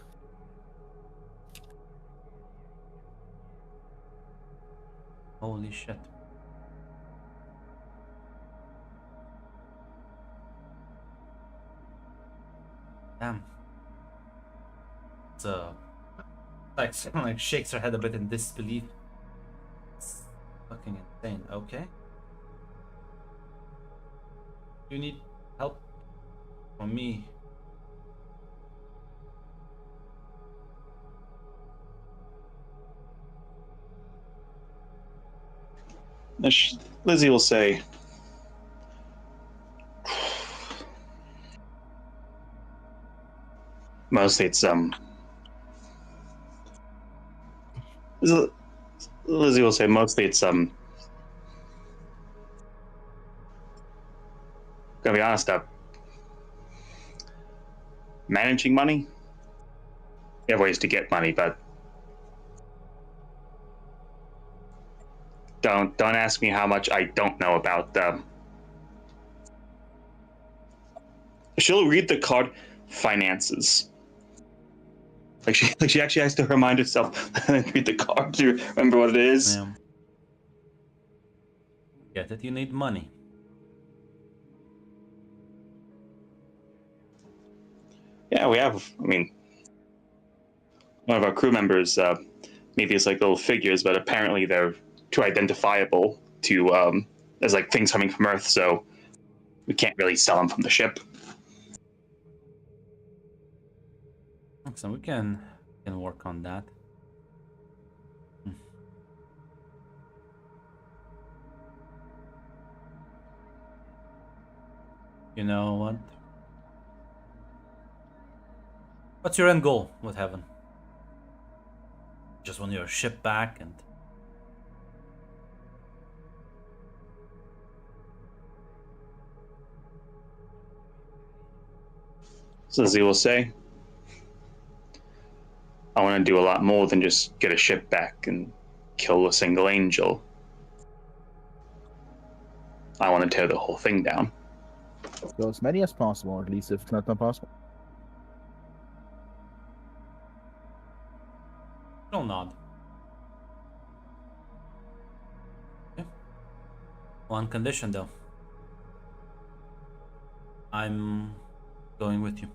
Holy shit. Damn. It's like someone like shakes her head a bit in disbelief. It's fucking insane. Okay. You need help from me. Lizzie will say, mostly it's Lizzie will say mostly it's gonna be honest, managing money. You have ways to get money, but don't ask me how much I don't know about she'll read the card finances. Like she actually has to remind herself and read the card to remember what it is. Yeah. Get it? You need money. Yeah, we have. I mean, one of our crew members made these like little figures, but apparently they're too identifiable to as like things coming from Earth, so we can't really sell them from the ship. So we can work on that. You know what? What's your end goal with Heaven? Just want your ship back and... So as he will say, I want to do a lot more than just get a ship back and kill a single angel. I want to tear the whole thing down. So as many as possible, at least if it's not possible. She'll nod. Okay. One condition though. I'm going with you.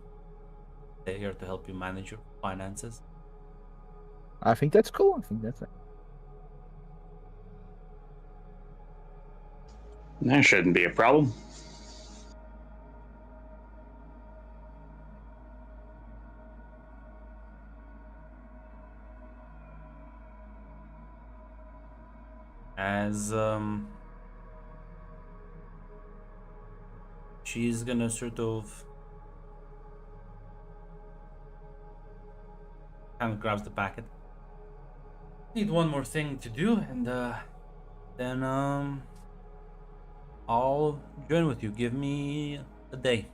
Stay here to help you manage your finances. I think that's cool. I think that's it. That shouldn't be a problem. As she's gonna sort of kind of grabs the packet. Need one more thing to do, and then I'll join with you. Give me a day.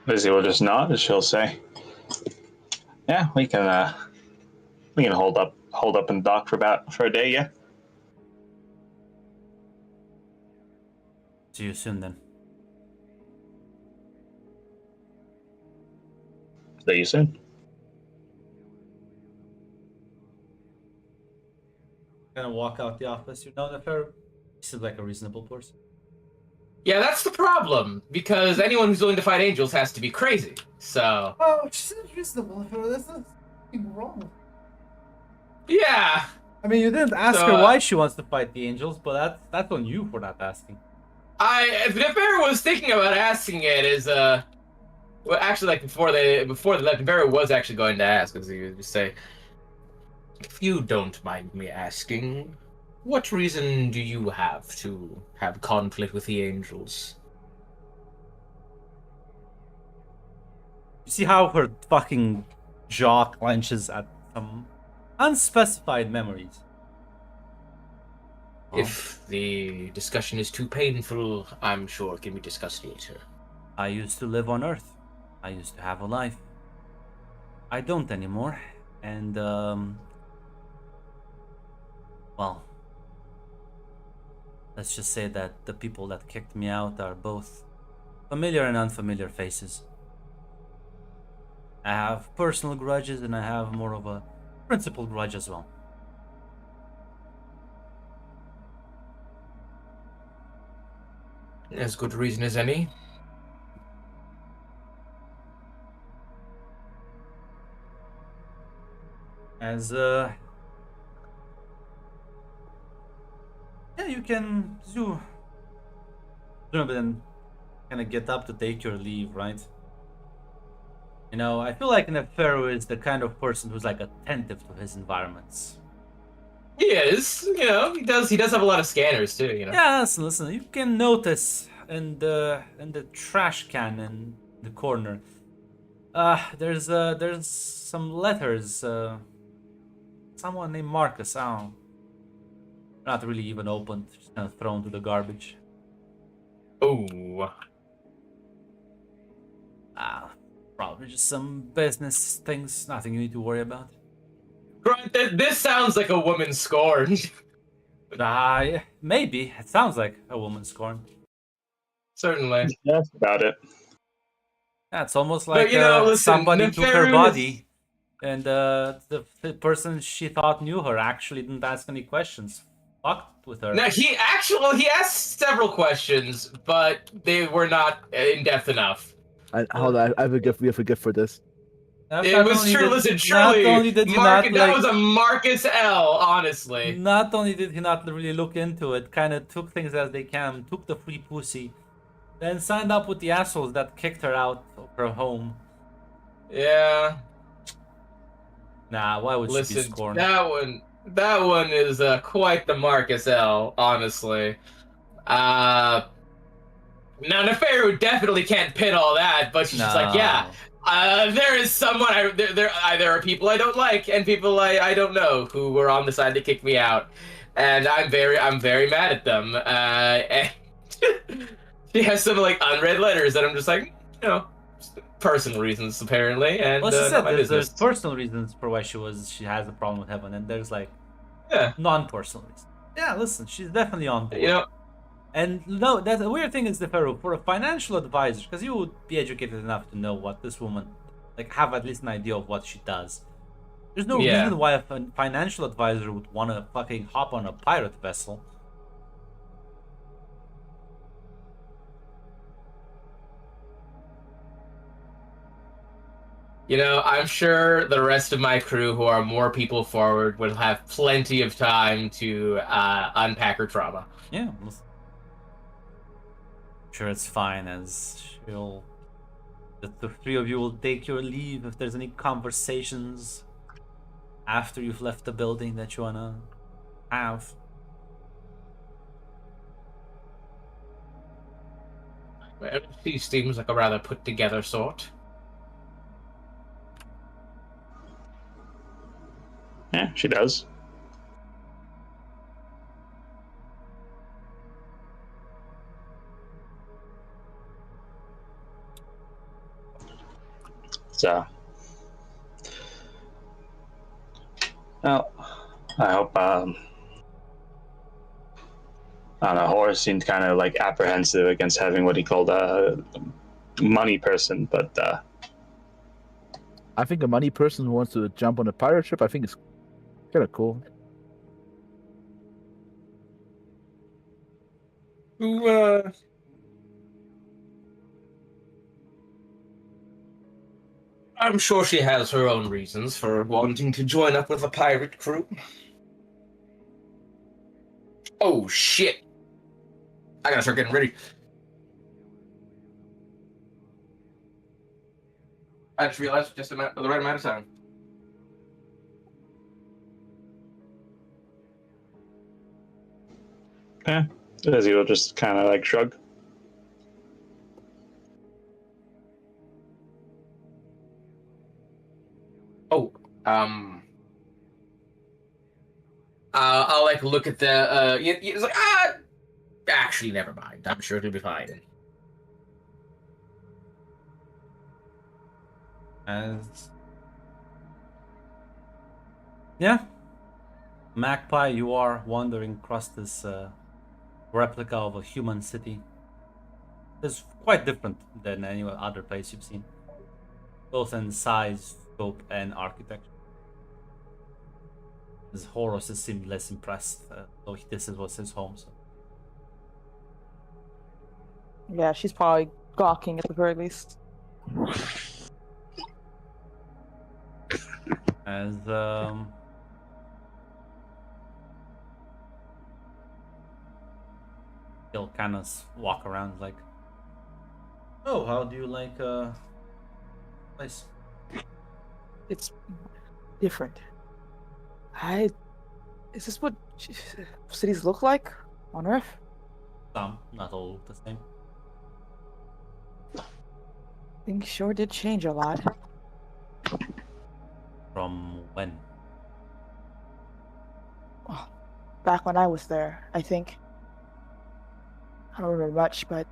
Lizzie will just nod, as she'll say, "Yeah, we can hold up in the dock for a day, yeah." See you soon then. See you soon. Gonna walk out the office. You know that her. She seems like a reasonable person. Yeah, that's the problem, because anyone who's willing to fight angels has to be crazy. So. Oh, she's reasonable. There's nothing wrong. Yeah. I mean, you didn't ask So, her why she wants to fight the angels, but that's on you for not asking. Nefera was thinking about asking it is well, actually, like before they left, Nefera was actually going to ask, because he would just say, "If you don't mind me asking, what reason do you have to have conflict with the angels?" You see how her fucking jaw clenches at some unspecified memories. If the discussion is too painful, I'm sure it can be discussed later. I used to live on Earth. I used to have a life. I don't anymore. And, well, let's just say that the people that kicked me out are both familiar and unfamiliar faces. I have personal grudges and I have more of a principal grudge as well. As good reason as any. As yeah, you can do but then kind of get up to take your leave, right? You know, I feel like Neferu is the kind of person who's like attentive to his environments. He is, you know, he does have a lot of scanners too, you know. Yeah, listen, you can notice in the trash can in the corner. There's some letters. Someone named Marcus. Not really even opened, just kind of thrown to the garbage. Oh. Probably just some business things. Nothing you need to worry about. Grunt, this sounds like a woman scorned. Yeah, maybe it sounds like a woman scorn. Certainly. That's about it. Yeah, it's almost like you know, listen, somebody took her Neferu body, and the person she thought knew her actually didn't ask any questions. Fucked with her. Now he asked several questions, but they were not in depth enough. Hold on, I have a gift. We have a gift for this. It was true. Listen, surely, not only did he that was a Marcus L. Honestly, not only did he not really look into it, kind of took things as they came, took the free pussy, then signed up with the assholes that kicked her out of her home. yeah. Nah, why would she be Listen, scorned? that one is quite the Marcus L. Honestly, now Neferu definitely can't pin all that, but she's just like, yeah. There is someone there are people I don't like and people I don't know who were on the side to kick me out, and I'm very mad at them. And she has some like unread letters that I'm just like, you know, personal reasons apparently, and Well, she said not my there's business. personal reasons for why she has a problem with heaven, and there's like Yeah, non-personal reasons. Yeah, listen, she's definitely on board. you know. And no, that's the weird thing is the Pharaoh for a financial advisor, because you would be educated enough to know what this woman, like, have at least an idea of what she does. There's no Yeah. reason why a financial advisor would want to fucking hop on a pirate vessel. You know, I'm sure the rest of my crew, who are more people forward, will have plenty of time to unpack her trauma. Yeah, listen. Sure, it's fine as she'll. The three of you will take your leave if there's any conversations after you've left the building that you wanna have. Well, she seems like a rather put together sort. Yeah, she does. So, well, I hope. I don't know. Horace seemed kind of like apprehensive against having what he called a money person, but I think a money person who wants to jump on a pirate ship, I think it's kind of cool. I'm sure she has her own reasons for wanting to join up with a pirate crew. Oh shit! I gotta start getting ready. I just realized just the right amount of time. yeah, Izzy will just kind of like shrug. Oh, I'll like look at the it's like actually never mind. I'm sure it'll be fine. As yeah, Magpie, you are wandering across this replica of a human city. It's quite different than any other place you've seen. both in size, scope, and architecture. As Horus seemed less impressed, though this was his home. So. Yeah, she's probably gawking at the very least. As he'll kind of walk around like, oh, how do you like place? It's different. Is this what cities look like on Earth? Some, not all the same. Things sure did change a lot. From when? Back when I was there, I think. I don't remember much, but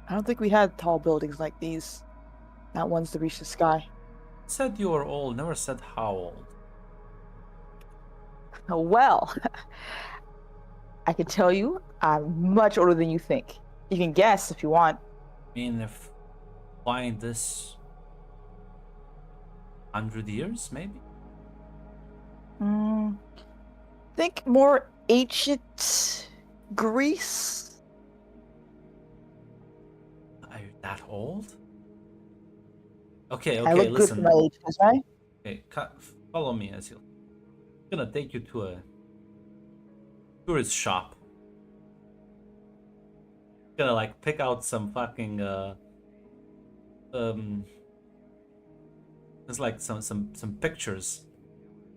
I don't think we had tall buildings like these. Not ones to reach the sky. Said you were old, never said how old. Oh, well, I can tell you, I'm much older than you think. You can guess if you want. I mean, if find this 100 years, maybe? Think more ancient Greece. Are you that old? Okay, I look listen. good for my age, right? Okay, follow me as I'm gonna take you to a tourist shop. Gonna like pick out some fucking there's like some pictures,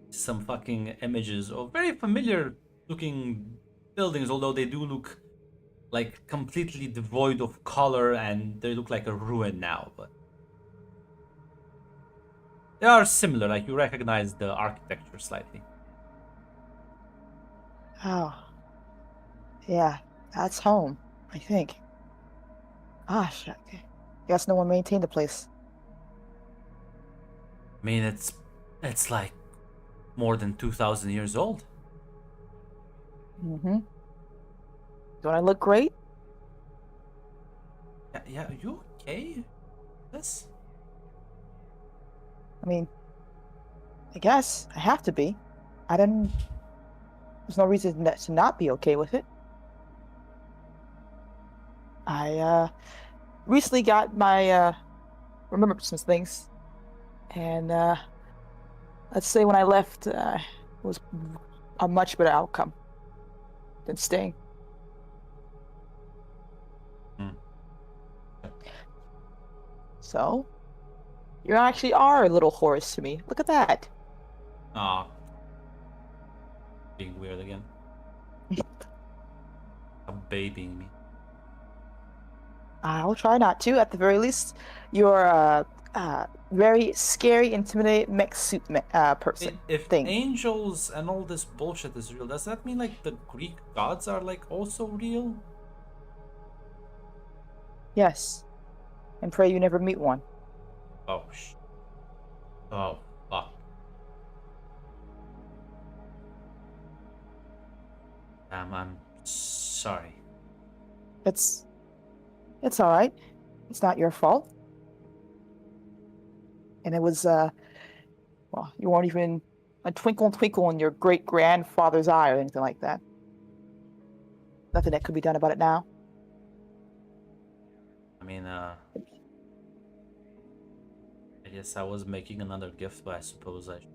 some fucking images of very familiar looking buildings, although they do look like completely devoid of color and they look like a ruin now, but they are similar, like you recognize the architecture slightly. Oh. Yeah, that's home, I think. Gosh, I guess no one maintained the place. I mean, it's like more than 2,000 years old. Mm-hmm. Don't I look great? Yeah, are you okay? This? I mean, I guess I have to be. There's no reason to not be okay with it. I recently got my remembered some things, and let's say when I left, was a much better outcome than staying. So, you actually are a little Horus to me. Look at that. Aw. Being weird again. Babying me. I'll try not to. At the very least, you're a very scary, intimidating mech suit person. If thing. angels and all this bullshit is real, does that mean like the Greek gods are like also real? Yes. And pray you never meet one. Oh, oh, fuck. I'm sorry. It's all right. It's not your fault. And it was well, you weren't even a twinkle in your great grandfather's eye or anything like that. Nothing that could be done about it now. I mean, I guess I was making another gift, but I suppose I should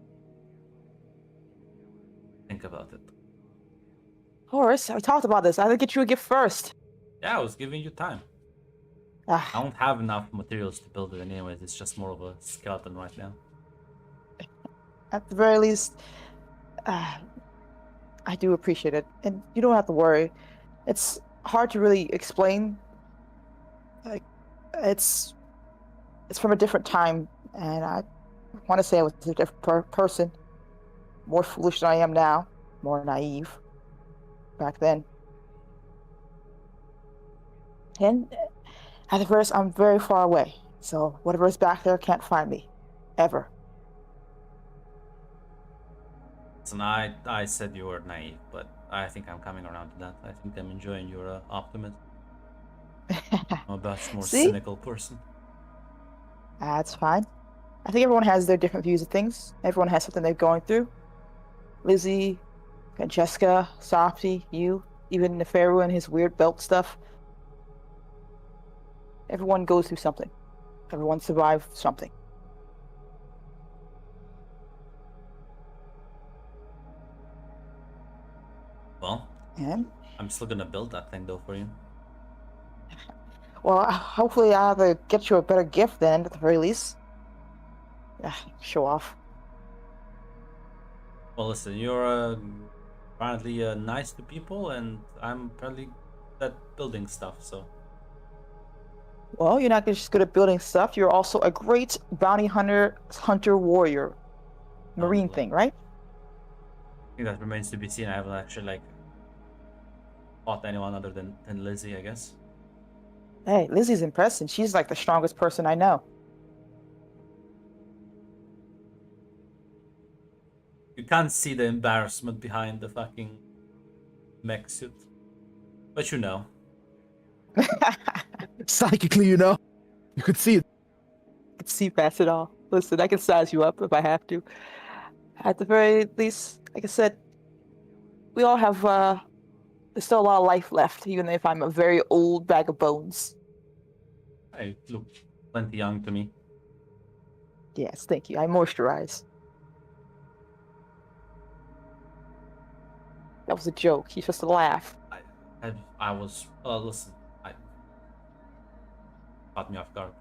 think about it. Horus, we talked about this. I had to get you a gift first. Yeah, I was giving you time. I don't have enough materials to build it anyways. It's just more of a skeleton right now. At the very least, I do appreciate it. And you don't have to worry. It's hard to really explain. Like, it's from a different time, and I want to say I was a different person. More foolish than I am now. More naive. Back then. And at the first, I'm very far away. So whatever is back there can't find me. Ever. So I said you were naive, but I think I'm coming around to that. I think I'm enjoying your optimism. I'm a much more See? cynical person. That's fine. I think everyone has their different views of things. Everyone has something they're going through. Lizzie, Francesca, Softy, you, even Neferu and his weird belt stuff. Everyone goes through something. Everyone survived something. Well, And, I'm still gonna build that thing though for you. well, hopefully I'll have to get you a better gift then, at the very least. Show off. Well, listen, you're apparently nice to people, and I'm apparently good at building stuff. So Well, you're not just good at building stuff. You're also a great bounty hunter warrior. Marine well, thing, right? I think that remains to be seen. I haven't actually like fought anyone other than Lizzie, I guess. Hey, Lizzie's impressive. She's like the strongest person I know. You can't see the embarrassment behind the fucking mech suit, but you know. Psychically, you know, you could see it. I can see past it all. Listen, I can size you up if I have to. At the very least, like I said, we all have there's still a lot of life left, even if I'm a very old bag of bones. I look plenty young to me. Yes, thank you. I moisturize. That was a joke. He's supposed to laugh. I was listen. I caught me off guard.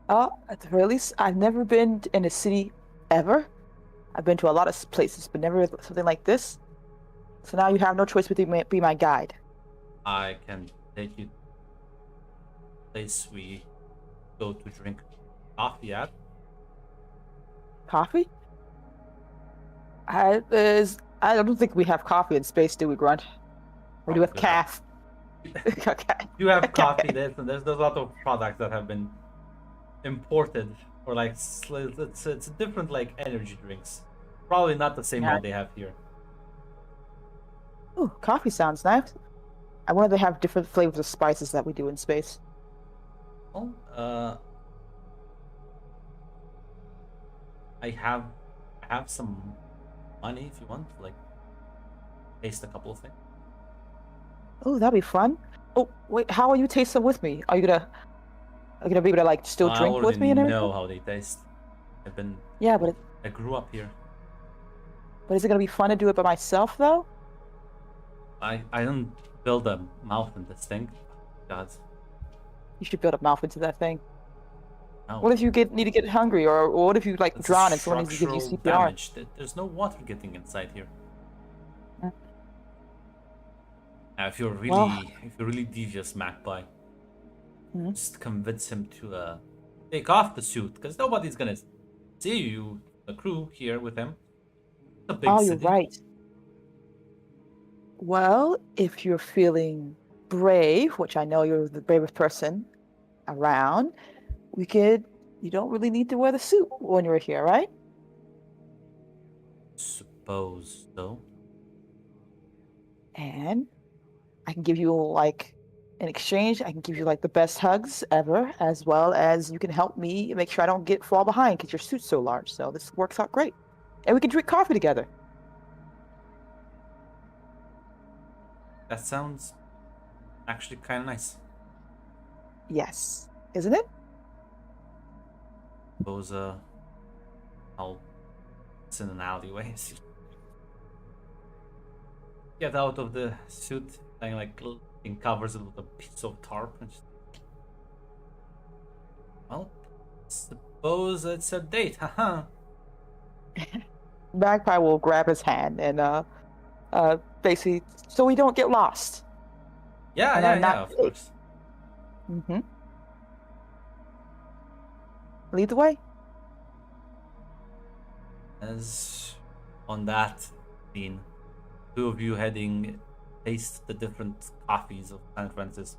At the very least, I've never been in a city ever. I've been to a lot of places, but never something like this. So now you have no choice but to be my guide. I can take you to the place we go to drink coffee at. Coffee? I don't think we have coffee in space, do we, Grunt? We do have Probably calf. Okay. You have coffee. There's a lot of products that have been imported, or like it's different like energy drinks. Probably not the same Yeah. one they have here. Ooh, coffee sounds nice. I wonder if they have different flavors of spices that we do in space. Well, I have some money if you want, like taste a couple of things. Oh, that'd be fun. Oh, wait, how will you taste them with me? Are you gonna be able to like still I drink with already me and everything? know how they taste. Yeah, but I grew up here. is it gonna be fun to do it by myself though? I don't build a mouth in this thing. God, You should build a mouth into that thing. no. What if you need to get hungry, or what if you like It's drown and someone needs to give you structural CPR? damage. There's no water getting inside here. Mm. Now, if you're really devious, Magpie, Mhm. just convince him to take off the suit, because nobody's gonna see you, the crew here with him. It's a big Oh, you're city. right. Well, if you're feeling brave, which I know you're the bravest person around, you don't really need to wear the suit when you're here, right? Suppose so. And I can give you like in exchange, I can give you like the best hugs ever, as well as you can help me make sure I don't fall behind because your suit's so large. So this works out great. And we can drink coffee together. That sounds actually kind of nice. Yes. Isn't it? Suppose I'll sit in an alleyway. Get out of the suit and like covers it with a piece of tarp and just... Well, suppose it's a date, haha. Magpie will grab his hand and basically so we don't get lost. Yeah, And yeah, I'm not of course. Mm-hmm. Lead the way. As on that scene, two of you heading taste the different coffees of San Francisco.